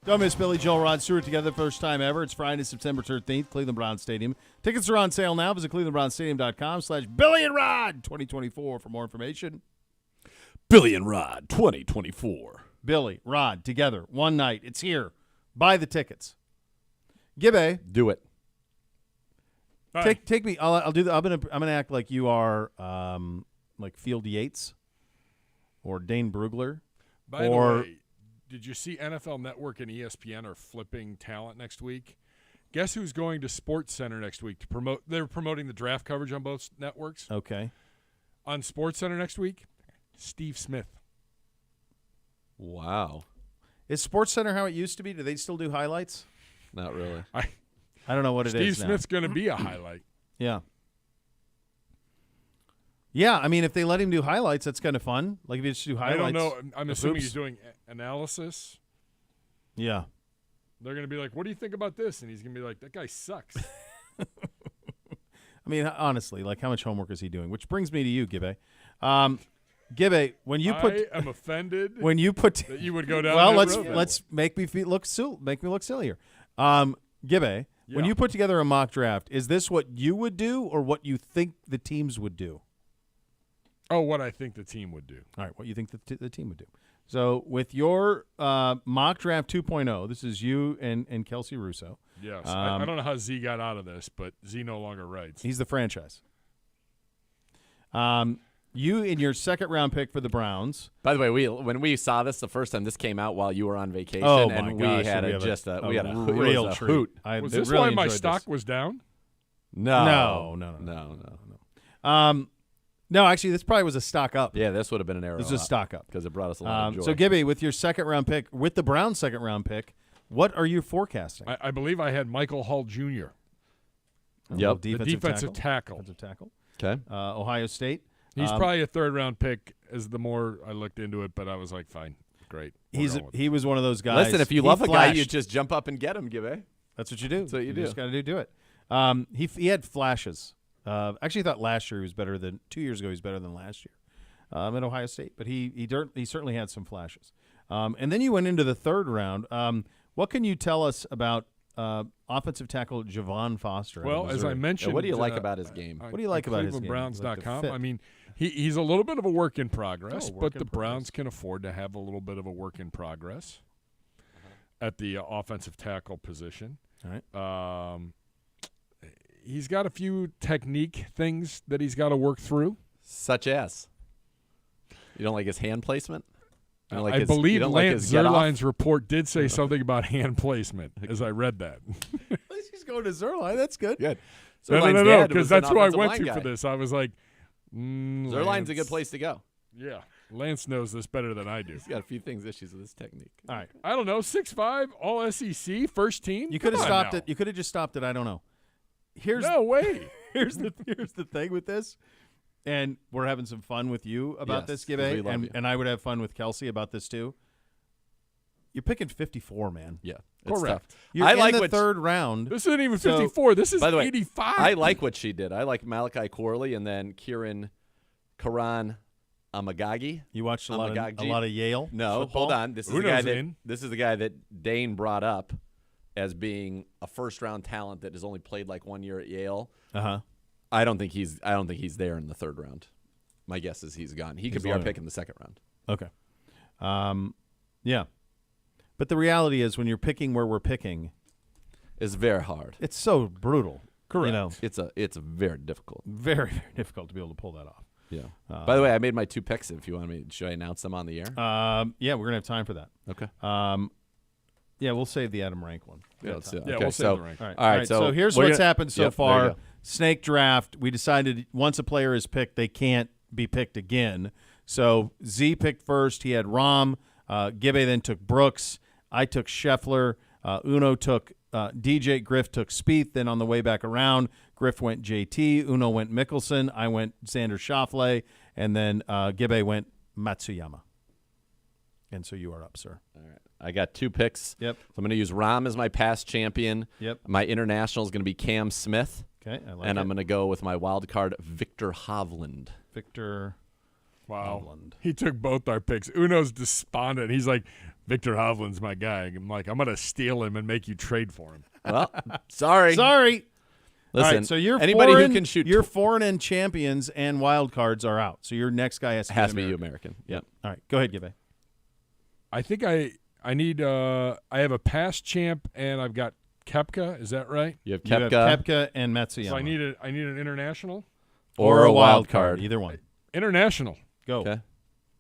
Don't miss Billy Joel, Rod Stewart together the first time ever. It's Friday, September 13th, Cleveland Browns Stadium. Tickets are on sale now. Visit clevelandbrownsstadium.com/Billy and Rod 2024 for more information. Billy and Rod 2024. Billy, Rod, together, one night. It's here. Buy the tickets. Gibbay, Do it. take me. I'll do. I'm gonna act like you are like Field Yates or Dane Brugler. By or the way, did you see NFL Network and ESPN are flipping talent next week? Guess who's going to SportsCenter next week to promote? They're promoting the draft coverage on both networks. okay. On SportsCenter next week, Steve Smith. Wow. Is SportsCenter how it used to be? Do they still do highlights? Not really. I don't know what it is. Steve Smith's going to be a highlight. Yeah. Yeah, I mean, if they let him do highlights, that's kind of fun. Like if you just do highlights. I don't know. I'm assuming Oops. he's doing analysis. Yeah. They're going to be like, what do you think about this? And he's going to be like, that guy sucks. I mean, honestly, like how much homework is he doing? Which brings me to you, Gibbay. Gibbay, when you put I am offended when you put that you would go down well, that road. let's make me look silly here. Gibbay, when Yeah. you put together a mock draft, is this what you would do or what you think the teams would do? Oh, what I think the team would do. All right, what you think the team would do. So with your mock draft 2.0, this is you and Kelsey Russo. Yes. I don't know how Z got out of this, but Z no longer writes. He's the franchise. You in your second round pick for the Browns. By the way, when we saw this the first time, this came out while you were on vacation, Oh and my we gosh, had we a have just a we had a real it was a treat. hoot. I Was really this why my enjoyed stock this. was down? No. No. No, actually, this probably was a stock up. Yeah, this would have been an arrow. This is a stock up. because it brought us a lot of joy. So, Gibbay, with your second round pick, with the Browns' second round pick, what are you forecasting? I believe I had Michael Hall Jr., Yep. the defensive tackle. Defensive tackle. Okay. Ohio State. He's probably a third-round pick as the more I looked into it, but I was like, fine, great. He was one of those guys. Listen, if you he love a guy, you flashed. just jump up and get him, Gibbay. That's what you do. That's what you do. just got to do it. He had flashes. Actually, I thought last year he was better than 2 years ago. He was better than last year at Ohio State, but he certainly had some flashes. And then you went into the third round. What can you tell us about offensive tackle Javon Foster? out of Well, as I Missouri? mentioned, What do you like about his game? What do you like about his game? ClevelandBrowns.com. Like the fit. I mean, he's a little bit of a work in progress, Oh, work but in the progress. Browns can afford to have a little bit of a work in progress at the offensive tackle position. All right. He's got a few technique things that he's got to work through. Such as? You don't like his hand placement? You don't like I his- believe you don't like Lance his get off? Zerline's report did say something about hand placement as I read that. At least he's going to Zerline. That's good. Good. No, Zerline's no, dad because was an that's who I offensive went line to guy. for this. I was like, Zerline's a good Lance. place to go. Yeah, Lance knows this better than I do. He's got a few issues with his technique. All right. I don't know, 6'5", all SEC, first team. You could have Come on stopped now. it. You could have just stopped it. I don't know. Here's No way. here's the thing with this, and we're having some fun with you about Yes, this, 'cause we Gibbay, love you. and I would have fun with Kelsey about this too. You're picking 54, man. Yeah, it's Correct. tough. You're I in like the what third round. This isn't even So, 54. This is by the way, 85. I like what she did. I like Malachi Corley and then Karan Amagagi. You watched a lot of Yale. No, football? hold on. This is Uno's in. the guy that Dane brought up as being a first-round talent that has only played like 1 year at Yale. Uh-huh. I don't think he's there in the third round. My guess is he's gone. He could be our low. pick in the second round. Okay. Yeah. But the reality is when you're picking where we're picking, It's very hard. it's so brutal. Correct. You know, It's very difficult. very, very difficult to be able to pull that off. Yeah. By the way, I made my 2 picks. If you want me, should I announce them on the air? Yeah, we're going to have time for that. Okay. Yeah, we'll save the Adam Rank one. Yeah, let's do it. Yeah, Okay, we'll save so the rank. All right. All right, So so here's we're what's gonna- happened so Yep, there you far. go. Snake draft. We decided once a player is picked, they can't be picked again. So Z picked first. He had Rom. Gibbay then took Brooks. I took Scheffler. Uno took DJ. Griff took Spieth. Then on the way back around, Griff went JT. Uno went Mickelson. I went Xander Schauffele. And then Gibbay went Matsuyama. And so you are up, sir. All right. I got 2 picks. Yep. So I'm going to use Rahm as my past champion. Yep. My international is going to be Cam Smith. Okay, I like And it. I'm going to go with my wild card, Victor Hovland. Victor Wow. Hovland. He took both our picks. Uno's despondent. He's like, Victor Hovland's my guy. I'm like, I'm going to steal him and make you trade for him. Well, sorry. Sorry. Listen, All right, so you're anybody foreign, who can shoot your foreign and champions and wild cards are out. So your next guy has to has to be be American. American. Yep. All right, go ahead, Gibbay. I think I need I have a past champ and I've got Koepka. Is that right? You have You have Koepka Koepka and Matsuyama. So I need an international. or a wild card. Either one. International. Go. Okay.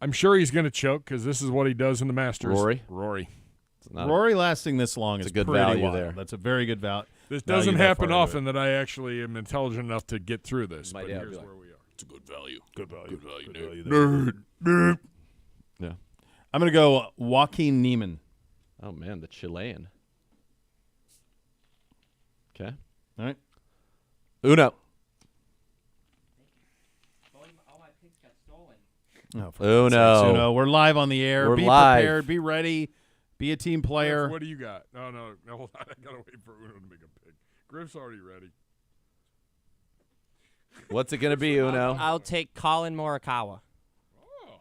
I'm sure he's going to choke because this is what he does in the Masters. Rory. It's not Rory lasting this long it's is a good pretty value wild. there. That's a very good value. This value doesn't that happen far into often that I actually am intelligent enough to get through this. My But dad would here's be like, where we are. It's a good value. Good value. Good value. Nerd. Yeah. I'm going to go Joaquin Neiman. Oh man, the Chilean. Okay. All right. Uno. All my picks got stolen. Oh, for Uno. God's sakes, Uno. We're live on the air. We're be live. prepared. Be ready. Be a team player. Griff, what do you got? No, hold on. I got to wait for Uno to make a pick. Griff's already ready. What's it gonna be, Uno? I'll take Colin Morikawa. Oh.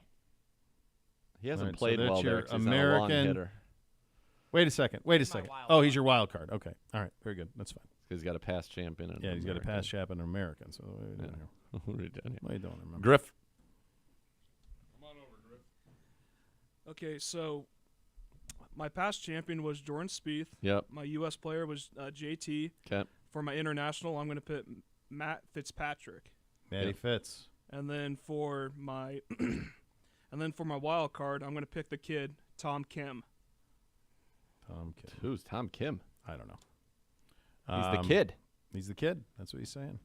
He hasn't All right, so played that's well your there 'cause he's not a long American- hitter. Wait a second. Wait a He's my second. wild Oh, he's card. your wild card. Okay. All right. Very good. That's fine. He's got a past champion. And Yeah, he's got a American. pass chap and an American. So what are you doing here? What are you doing here? What are you doing? Remember? Griff. Come on over, Griff. Okay, so my past champion was Jordan Spieth. Yep. My U.S. player was JT. Okay. For my international, I'm going to put Matt Fitzpatrick. Matty Yep. Fitz. And then for my wild card, I'm going to pick the kid, Tom Kim. Tom Kim. Who's Tom Kim? I don't know. He's the kid. He's the kid. That's what he's saying.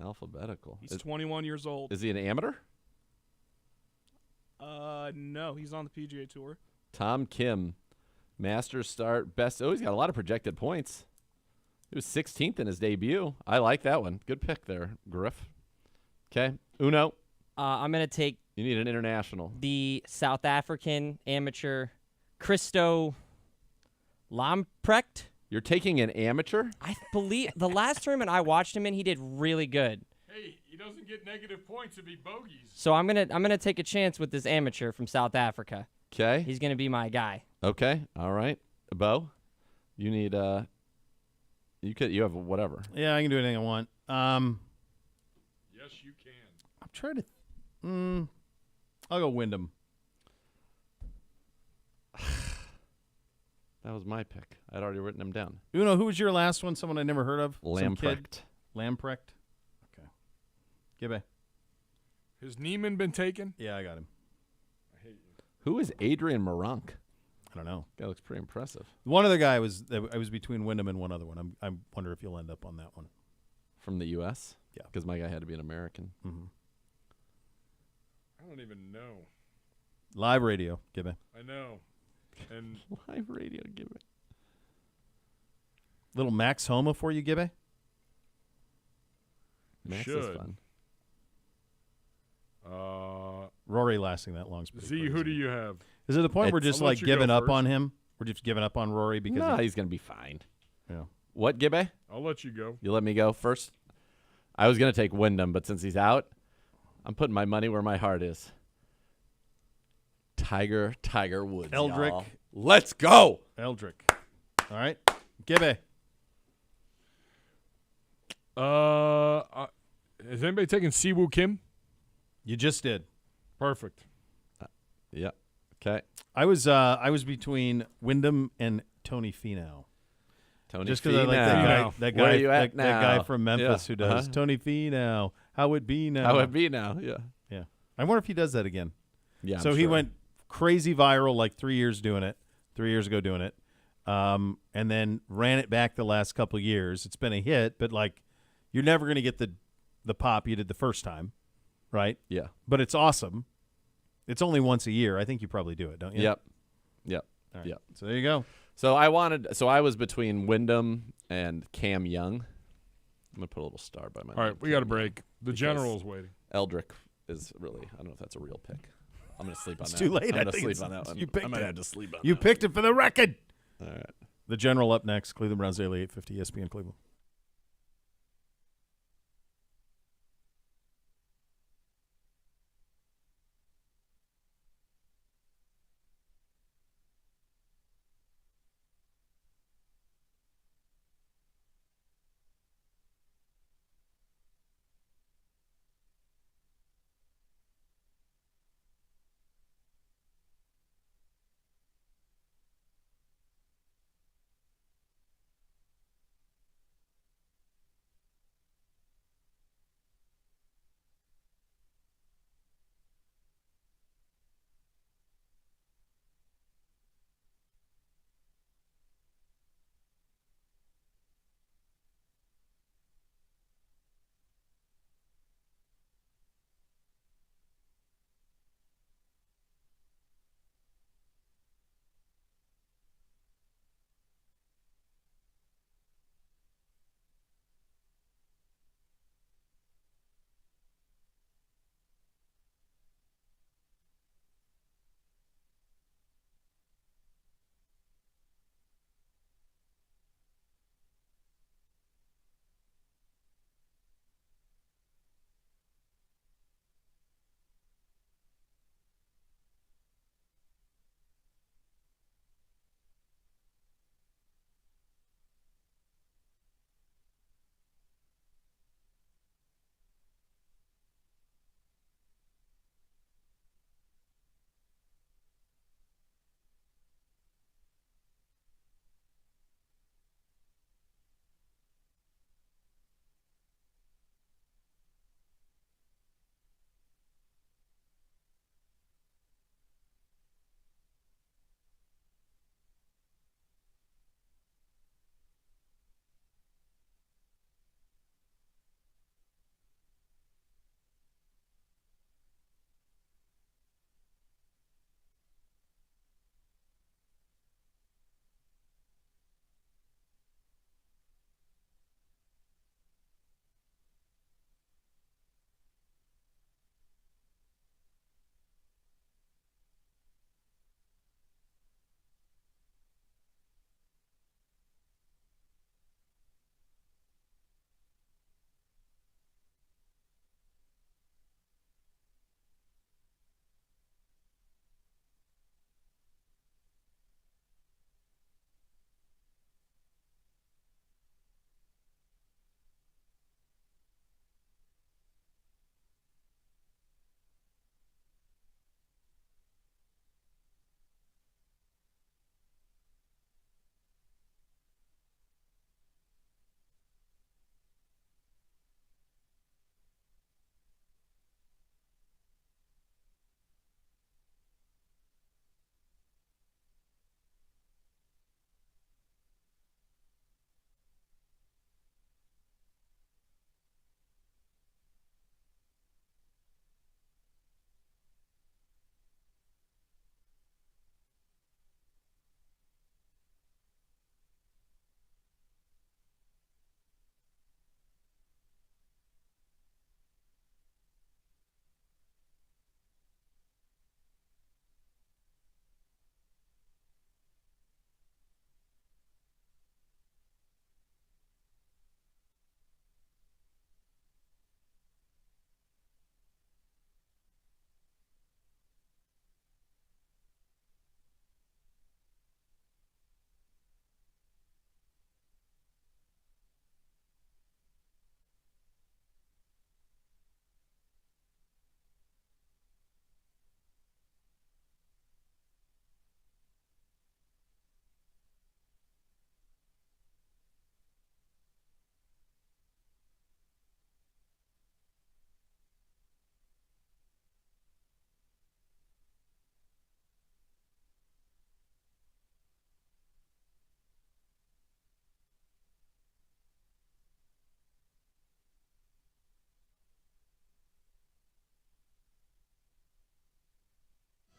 Alphabetical. He's 21 years old. Is he an amateur? No, he's on the PGA Tour. Tom Kim, Masters start best. Oh, he's got a lot of projected points. He was 16th in his debut. I like that one. Good pick there, Griff. Okay, Uno. I'm going to take You need an international. the South African amateur Christo Lamprecht. You're taking an amateur? I believe the last tournament I watched him in, he did really good. Hey, he doesn't get negative points if he bogeys. So I'm gonna take a chance with this amateur from South Africa. Okay. He's gonna be my guy. Okay. All right. Bo, you need you have whatever. Yeah, I can do anything I want. Yes, you can. I'm trying to. I'll go Wyndham. That was my pick. I'd already written him down. Uno, who was your last one? Someone I never heard of? Some kid? Lamprecht. Lamprecht. Okay. Gibbay. Has Neiman been taken? Yeah, I got him. I hate you. Who is Adrian Moronk? I don't know. Guy looks pretty impressive. One other guy was I was between Wyndham and one other one. I wonder if you'll end up on that one. From the U.S.? Yeah. Because my guy had to be an American. Mm-hmm. I don't even know. Live radio, Gibbay. I know. And Live radio, give it. Little Max Homa for you, Gibbay. Max Should. is fun. Rory lasting that long. Z, who do you have? Is it the point we're just I'll let like you giving go up first. on him? We're just giving up on Rory because No, he's going to be fine. yeah. What, Gibbay? I'll let you go. You let me go first? I was going to take Wyndham, but since he's out, I'm putting my money where my heart is. Tiger Woods. Eldrick. y'all. Let's go. Eldrick. All right, Gibbay. Has anybody taken Siwoo Kim? You just did. Perfect. Yeah. Okay. I was between Wyndham and Tony Finau. Tony Just because I like that Finau. guy. That Where guy. are you at that guy now? from Memphis Yeah, who does Tony Finau. How it be now? How would it be now? Yeah. Yeah. I wonder if he does that again. Yeah. So I'm he sure. went crazy viral like 3 years ago doing it, and then ran it back the last couple of years. It's been a hit, but like you're never going to get the pop you did the first time, right? Yeah. But it's awesome. It's only once a year. I think you probably do it, don't you? Yep. All right. Yep. So there you go. So I was between Wyndham and Cam Young. I'm going to put a little star by my All right, name, we got a Cam break. The Because- general's waiting. Eldrick is really, I don't know if that's a real pick. I'm going to sleep on It's that. too late. I'm I going to think sleep it's- on that one. you picked I might it. have to sleep on You that picked it for the record. one. All right. The General up next. Cleveland Browns Daily 850 ESPN Cleveland.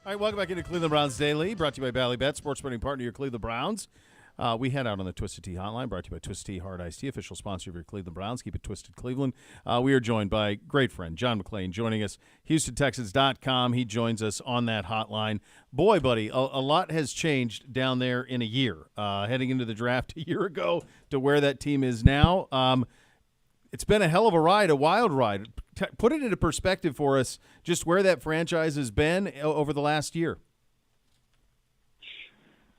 All right, welcome back into Cleveland Browns Daily, brought to you by Bally Bet, sports betting partner of your Cleveland Browns. We head out on the Twisted Tea Hotline, brought to you by Twisted Tea Hard Iced Tea, official sponsor of your Cleveland Browns. Keep it twisted, Cleveland. We are joined by great friend John McClain, joining us, HoustonTexans.com. He joins us on that hotline. Boy, buddy, a lot has changed down there in a year, heading into the draft a year ago to where that team is now. It's been a hell of a ride, a wild ride. Put it into perspective for us, just where that franchise has been over the last year.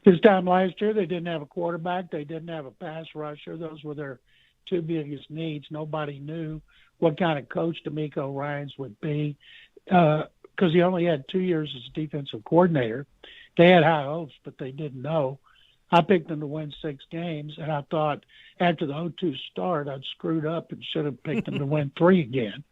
This time last year, they didn't have a quarterback. They didn't have a pass rusher. Those were their two biggest needs. Nobody knew what kind of coach D'Amico Ryans would be because he only had 2 years as defensive coordinator. They had high hopes, but they didn't know. I picked them to win 6 games, and I thought after the 0-2 start, I'd screwed up and should have picked them to win 3 again.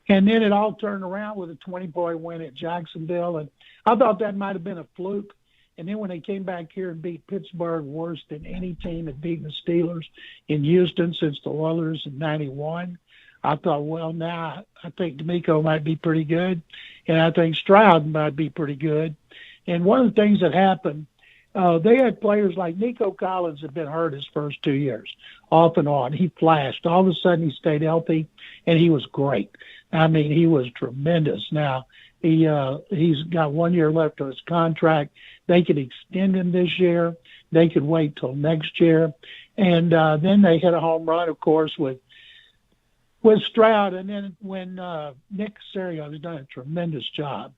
And then it all turned around with a 20-point win at Jacksonville, and I thought that might have been a fluke. And then when they came back here and beat Pittsburgh worse than any team had beaten the Steelers in Houston since the Oilers in 91, I thought, well, now I think D'Amico might be pretty good, and I think Stroud might be pretty good. And one of the things that happened, they had players like Nico Collins had been hurt his first 2 years, off and on. He flashed. All of a sudden he stayed healthy, and he was great. I mean, he was tremendous. Now, he's got 1 year left on his contract. They could extend him this year. They could wait till next year. And then they hit a home run, of course, with Stroud. And then when Nick Caserio has done a tremendous job,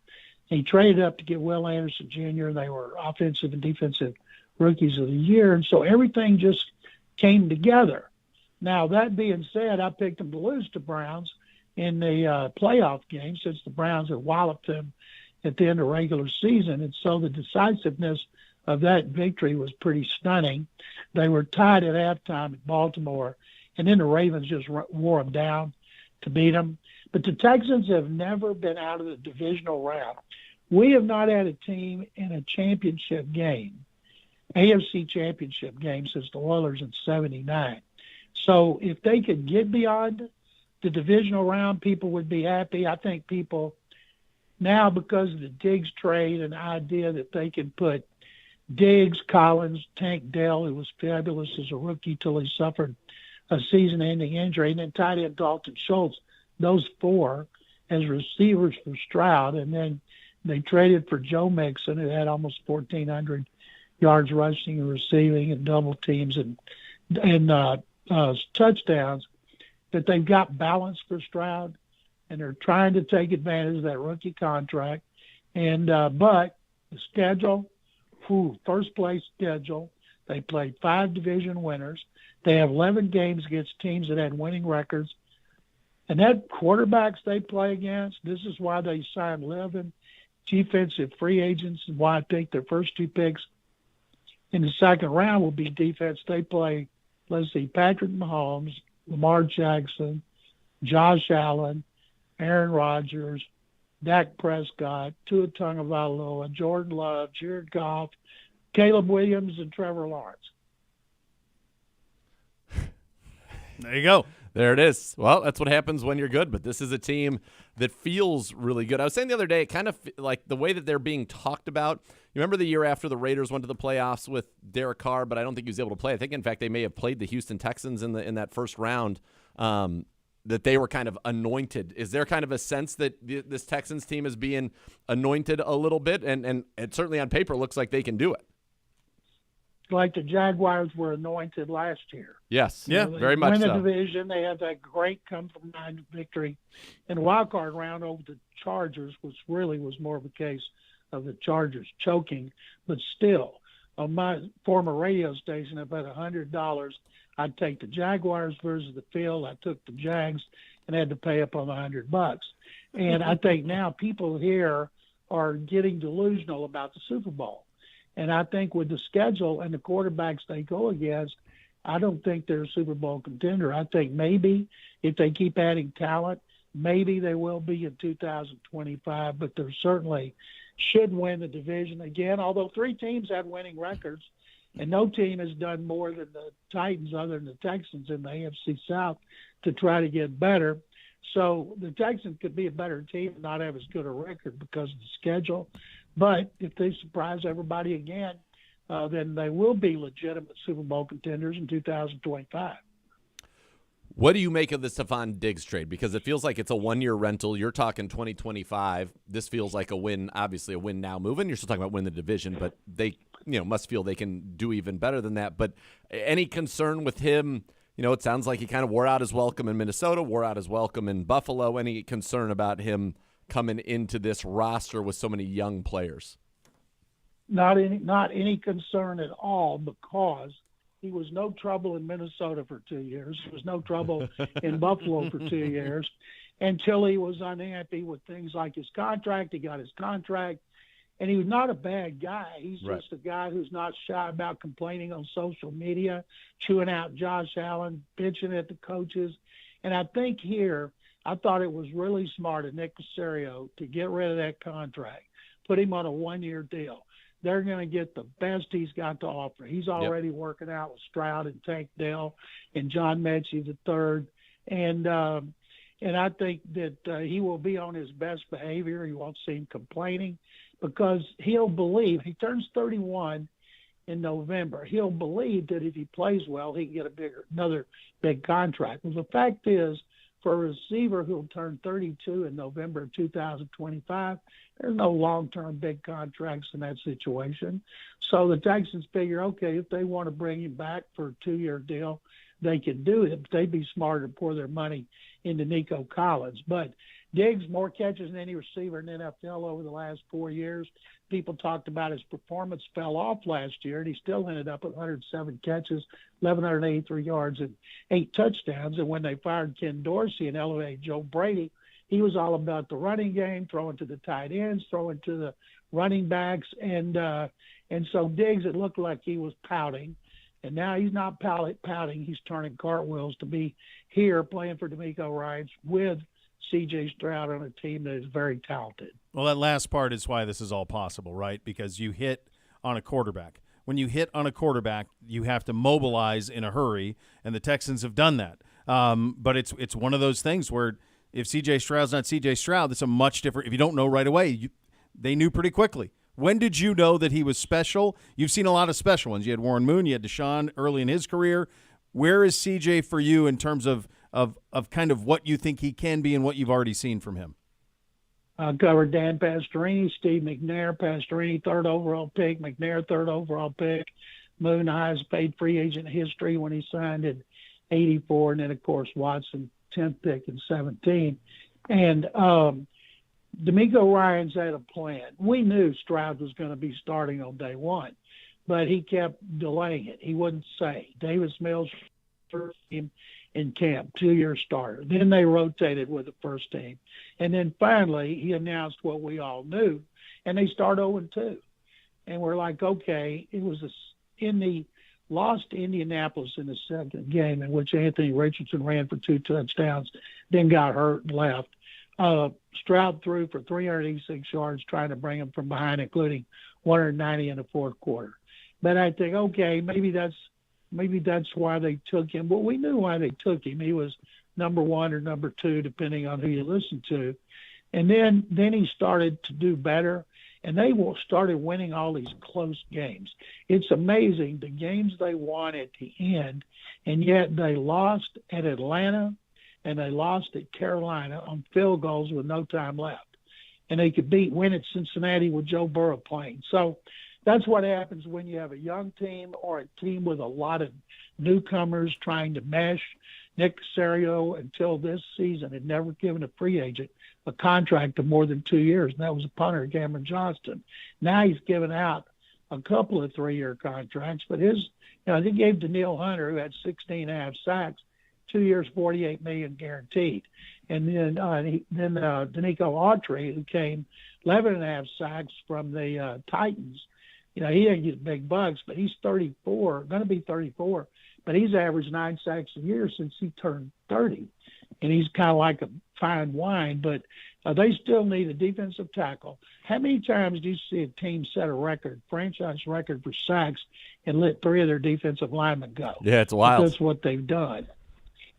he traded up to get Will Anderson Jr. They were offensive and defensive rookies of the year. And so everything just came together. Now, that being said, I picked them to lose to Browns in the playoff game since the Browns had walloped them at the end of regular season. And so the decisiveness of that victory was pretty stunning. They were tied at halftime at Baltimore, and then the Ravens just wore them down to beat them. But the Texans have never been out of the divisional round. We have not had a team in a championship game, AFC championship game, since the Oilers in '79. So if they could get beyond the divisional round, people would be happy. I think people now, because of the Diggs trade and the idea that they can put Diggs, Collins, Tank Dell, who was fabulous as a rookie till he suffered a season-ending injury, and then tight end Dalton Schultz, those 4 as receivers for Stroud. And then they traded for Joe Mixon, who had almost 1,400 yards rushing and receiving and double teams and touchdowns. That they've got balance for Stroud, and they're trying to take advantage of that rookie contract. And but the schedule, first place schedule, they played 5 division winners. They have 11 games against teams that had winning records. And that quarterbacks they play against, this is why they signed 11 defensive free agents and why I think their first 2 picks in the second round will be defense. They play, let's see, Patrick Mahomes, Lamar Jackson, Josh Allen, Aaron Rodgers, Dak Prescott, Tua Tagovailoa, Jordan Love, Jared Goff, Caleb Williams, and Trevor Lawrence. There you go. There it is. Well, that's what happens when you're good, but this is a team that feels really good. I was saying the other day, kind of like the way that they're being talked about. You remember the year after the Raiders went to the playoffs with Derek Carr, but I don't think he was able to play. I think, in fact, they may have played the Houston Texans in that first round, that they were kind of anointed. Is there kind of a sense that this Texans team is being anointed a little bit? And it certainly on paper looks like they can do it. Like the Jaguars were anointed last year. Yes, yeah, very much so. Win the so. division. They had that great come-from-behind victory in the wild card round over the Chargers, which really was more of a case of the Chargers choking. But still, on my former radio station, I bet $100 I'd take the Jaguars versus the field. I took the Jags and had to pay up on $100. And I think now people here are getting delusional about the Super Bowl. And I think with the schedule and the quarterbacks they go against, I don't think they're a Super Bowl contender. I think maybe if they keep adding talent, maybe they will be in 2025, but they certainly should win the division again, although 3 teams had winning records, and no team has done more than the Titans other than the Texans in the AFC South to try to get better. So the Texans could be a better team and not have as good a record because of the schedule. But if they surprise everybody again, then they will be legitimate Super Bowl contenders in 2025. What do you make of the Stephon Diggs trade? Because it feels like it's a one-year rental. You're talking 2025. This feels like a win, obviously a win now move, and you're still talking about win the division, but they must feel they can do even better than that. But any concern with him? It sounds like he kind of wore out his welcome in Minnesota, wore out his welcome in Buffalo. Any concern about him coming into this roster with so many young players? Not any concern at all, because he was no trouble in Minnesota for 2 years. He was no trouble in Buffalo for 2 years until he was unhappy with things like his contract. He got his contract, and he was not a bad guy. He's just a guy who's not shy about complaining on social media, chewing out Josh Allen, bitching at the coaches. And I think here, I thought it was really smart of Nick Caserio to get rid of that contract, put him on a one-year deal. They're going to get the best he's got to offer. He's already working out with Stroud and Tank Dell and John Mechie III. And I think that he will be on his best behavior. You won't see him complaining, because he'll believe, he turns 31 in November. He'll believe that if he plays well, he can get another big contract. Well, the fact is, for a receiver who'll turn 32 in November of 2025, there's no long-term big contracts in that situation. So the Texans figure, okay, if they want to bring him back for a 2-year deal, they can do it. But they'd be smarter to pour their money into Nico Collins. But Diggs, more catches than any receiver in the NFL over the last 4 years. People talked about his performance fell off last year, and he still ended up with 107 catches, 1,183 yards, and 8 touchdowns. And when they fired Ken Dorsey and elevated Joe Brady, he was all about the running game, throwing to the tight ends, throwing to the running backs. And so Diggs, it looked like he was pouting. And now he's not pouting. He's turning cartwheels to be here playing for DeMeco Ryans with C.J. Stroud on a team that is very talented. Well, that last part is why this is all possible, right? Because you hit on a quarterback. When you hit on a quarterback, you have to mobilize in a hurry, and the Texans have done that. But it's one of those things where if C.J. Stroud's not C.J. Stroud, it's a much different – if you don't know right away, they knew pretty quickly. When did you know that he was special? You've seen a lot of special ones. You had Warren Moon, you had Deshaun early in his career. Where is C.J. for you in terms of kind of what you think he can be and what you've already seen from him? I covered Dan Pastorini, Steve McNair. Pastorini, 3rd overall pick. McNair, 3rd overall pick. Moon, highest paid free agent in history when he signed in 84. And then, of course, Watson, 10th pick in 17. And DeMeco Ryans had a plan. We knew Stroud was going to be starting on day one, but he kept delaying it. He wouldn't say. Davis Mills first team in camp, 2-year starter. Then they rotated with the first team. And then finally he announced what we all knew, and they start 0-2. And we're like, okay, it was lost to Indianapolis in the second game, in which Anthony Richardson ran for 2 touchdowns, then got hurt and left. Stroud threw for 386 yards trying to bring him from behind, including 190 in the fourth quarter. But I think, okay, maybe that's why they took him. Well, we knew why they took him. He was number 1 or number 2, depending on who you listen to. And then he started to do better, and they started winning all these close games. It's amazing the games they won at the end, and yet they lost at Atlanta and they lost at Carolina on field goals with no time left. And they could win at Cincinnati with Joe Burrow playing. So that's what happens when you have a young team or a team with a lot of newcomers trying to mesh. Nick Caserio, until this season, had never given a free agent a contract of more than 2 years, and that was a punter, Cameron Johnston. Now he's given out a couple of 3-year contracts, but they gave Daniil Hunter, who had 16.5 sacks, 2 years, $48 million guaranteed. And then Danico Autry, who came 11.5 sacks from the Titans. He didn't get big bucks, but he's 34, going to be 34, but he's averaged 9 sacks a year since he turned 30. And he's kind of like a fine wine, but they still need a defensive tackle. How many times do you see a team set a franchise record for sacks, and let 3 of their defensive linemen go? Yeah, it's wild. That's what they've done.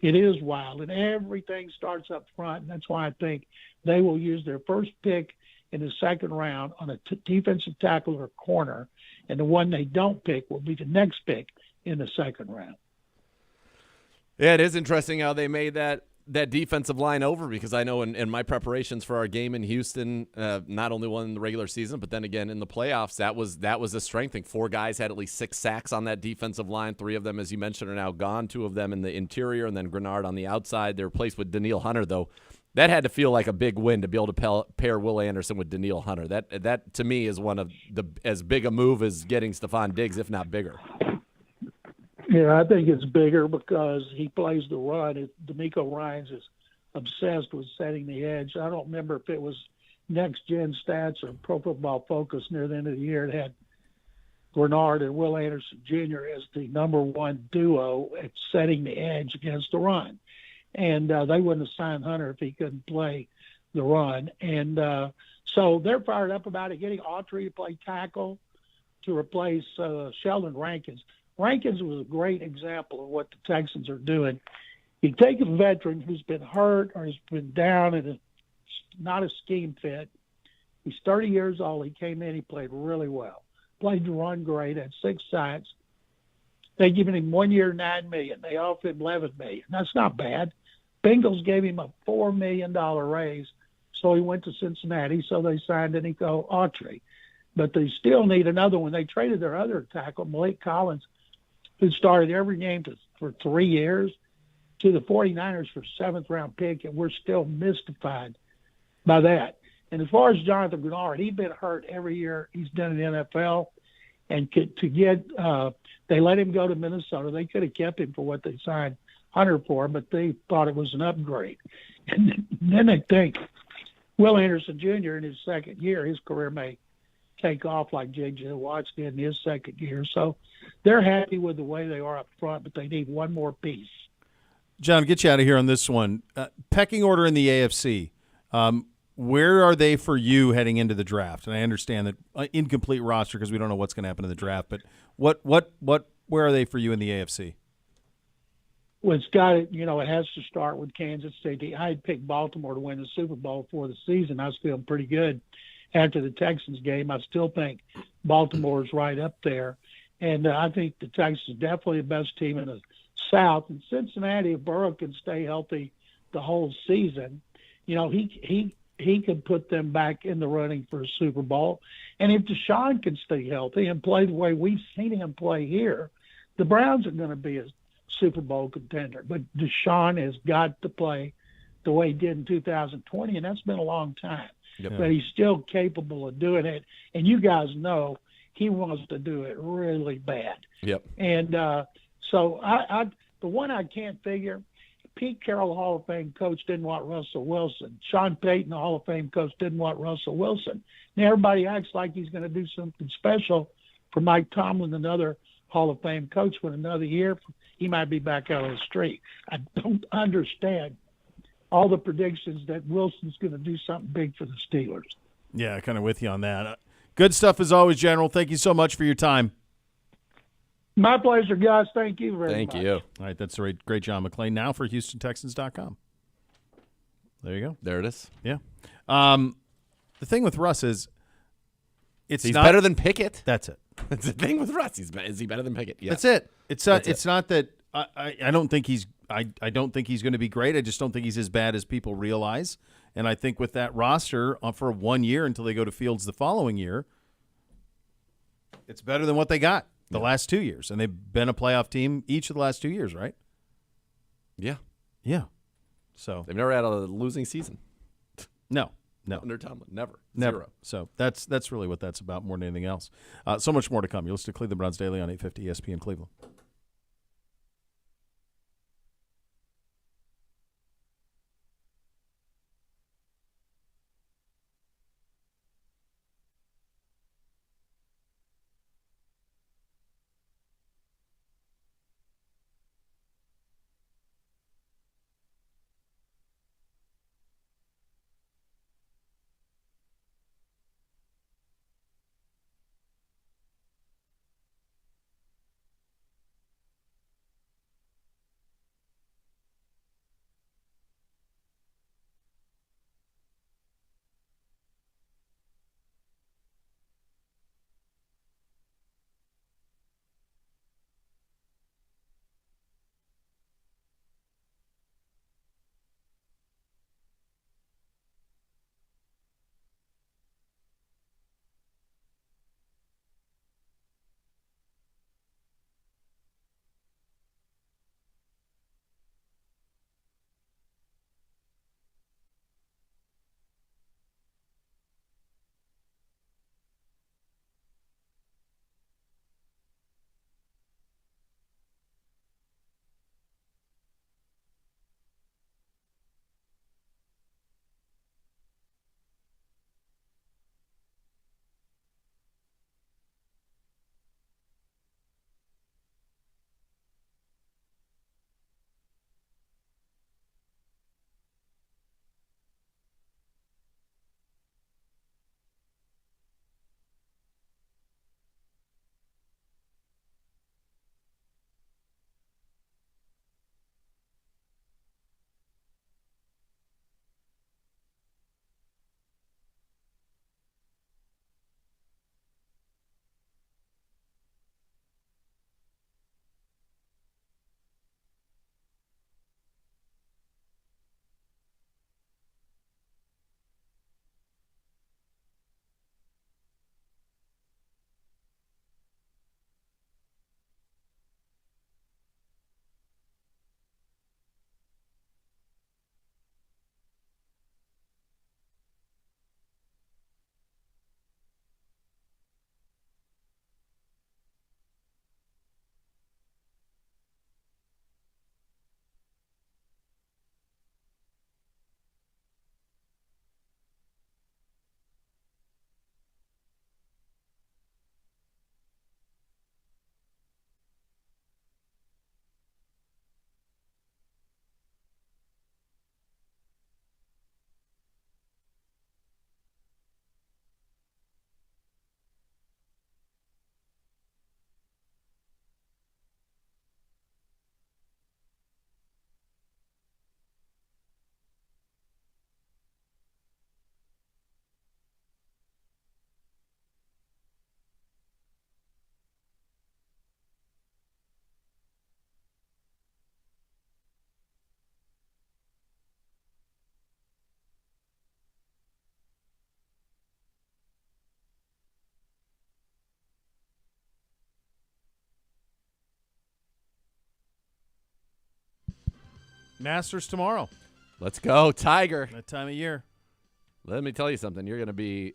It is wild, and everything starts up front. And that's why I think they will use their first pick in the second round on a defensive tackle or corner, and the one they don't pick will be the next pick in the second round. Yeah, it is interesting how they made that defensive line over, because I know in my preparations for our game in Houston, not only won in the regular season, but then again in the playoffs, that was a strength thing. 4 guys had at least 6 sacks on that defensive line. 3 of them, as you mentioned, are now gone. 2 of them in the interior, and then Grenard on the outside. They're replaced with Danielle Hunter, though. That had to feel like a big win to be able to pair Will Anderson with Danielle Hunter. That to me is one of as big a move as getting Stephon Diggs, if not bigger. Yeah, I think it's bigger because he plays the run. D'Amico Ryans is obsessed with setting the edge. I don't remember if it was Next Gen Stats or Pro Football Focus near the end of the year. It had Grenard and Will Anderson Jr. as the number 1 duo at setting the edge against the run. And they wouldn't have signed Hunter if he couldn't play the run. And so they're fired up about it, getting Autry to play tackle to replace Sheldon Rankins. Rankins was a great example of what the Texans are doing. You take a veteran who's been hurt or has been down and not a scheme fit. He's 30 years old. He came in. He played really well. Played the run great. Had 6 sacks. They given him 1 year, $9 million. They offered him $11 million. That's not bad. Bengals gave him a $4 million raise, so he went to Cincinnati. So they signed Nico Autry, but they still need another one. They traded their other tackle, Malik Collins, who started every game for 3 years, to the 49ers for 7th-round pick, and we're still mystified by that. And as far as Jonathan Grenard, he's been hurt every year he's done in the NFL, and they let him go to Minnesota. They could have kept him for what they signed Hunter for, but they thought it was an upgrade. And then they think Will Anderson Jr. in his second year, his career may take off like J.J. Watts did in his second year. So they're happy with the way they are up front, but they need one more piece. John, get you out of here on this one. Pecking order in the AFC. Where are they for you heading into the draft? And I understand that incomplete roster because we don't know what's going to happen in the draft. But where are they for you in the AFC? Well, it has to start with Kansas City. I had picked Baltimore to win the Super Bowl for the season. I was feeling pretty good after the Texans game. I still think Baltimore's right up there. And I think the Texans are definitely the best team in the South. And Cincinnati, if Burrow can stay healthy the whole season, he could put them back in the running for a Super Bowl. And if Deshaun can stay healthy and play the way we've seen him play here, the Browns are going to be a Super Bowl contender. But Deshaun has got to play the way he did in 2020, and that's been a long time. Yep. But he's still capable of doing it. And you guys know he wants to do it really bad. Yep. And so the one I can't figure, Pete Carroll, Hall of Fame coach, didn't want Russell Wilson. Sean Payton, the Hall of Fame coach, didn't want Russell Wilson. Now everybody acts like he's going to do something special for Mike Tomlin, another Hall of Fame coach, with another year he might be back out on the street. I don't understand all the predictions that Wilson's going to do something big for the Steelers. Yeah, kind of with you on that. Good stuff as always, General. Thank you so much for your time. My pleasure, guys. Thank you very much. Thank you. All right, that's great John McClain now for HoustonTexans.com. There you go. There it is. Yeah. The thing with Russ is he's better than Pickett. That's it. That's the thing with Russ. Is he better than Pickett? Yeah. That's it. It's not that I don't think he's I don't think he's going to be great. I just don't think he's as bad as people realize. And I think with that roster for 1 year until they go to Fields the following year, it's better than what they got the last 2 years. And they've been a playoff team each of the last 2 years, right? Yeah. Yeah. So They've never had a losing season. No. Under Tomlin. Never. Never. So that's really what that's about more than anything else. So much more to come. You'll listen to Cleveland Browns Daily on 850 ESPN Cleveland. Masters tomorrow. Let's go, Tiger. That time of year. Let me tell you something. You're going to be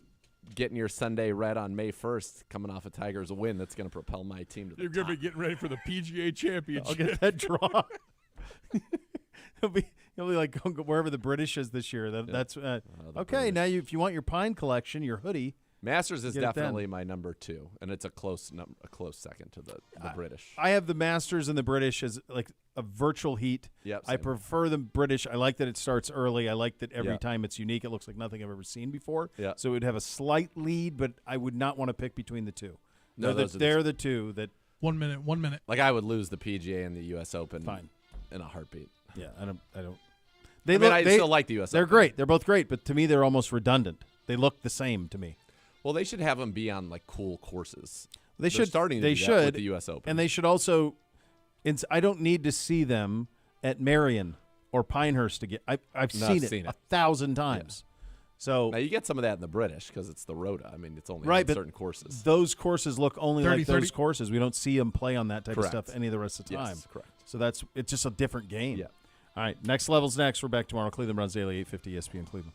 getting your Sunday red on May 1st, coming off a Tigers win. That's going to propel my team to the You're top. going to be getting ready for the PGA Championship. I'll get that draw. He'll be like going wherever the British is this year. That's the okay. British. Now if you want your pine collection, your hoodie. Masters is Get it then. definitely my number 2, and it's a close second to the British. I have the Masters and the British as like a virtual heat. Yep, I same. prefer the British. I like that it starts early. I like that every Yeah. time it's unique. It looks like nothing I've ever seen before. Yeah. So it would have a slight lead, but I would not want to pick between the two. No, They're the two that. 1 minute. 1 minute. Like I would lose the PGA and the U.S. Open Fine. in a heartbeat. Yeah, I don't. I still like the U.S. They're Open. great. They're both great, but to me, they're almost redundant. They look the same to me. Well, they should have them be on like cool courses. They They're should. starting to They do that should with the U.S. Open. and they should also. I don't need to see them at Marion or Pinehurst again. I've No, seen I've it seen it. 1,000 times. So Now you get some of that in the British because it's the Rota. I mean, it's only Right, on but certain courses. those courses look only 30, like those 30. courses. We don't see them play on that type Correct. of stuff any of the rest of the time. Yes, correct. So it's just a different game. Yeah. All right, next level's next. We're back tomorrow. Cleveland Browns Daily, 850 ESPN Cleveland.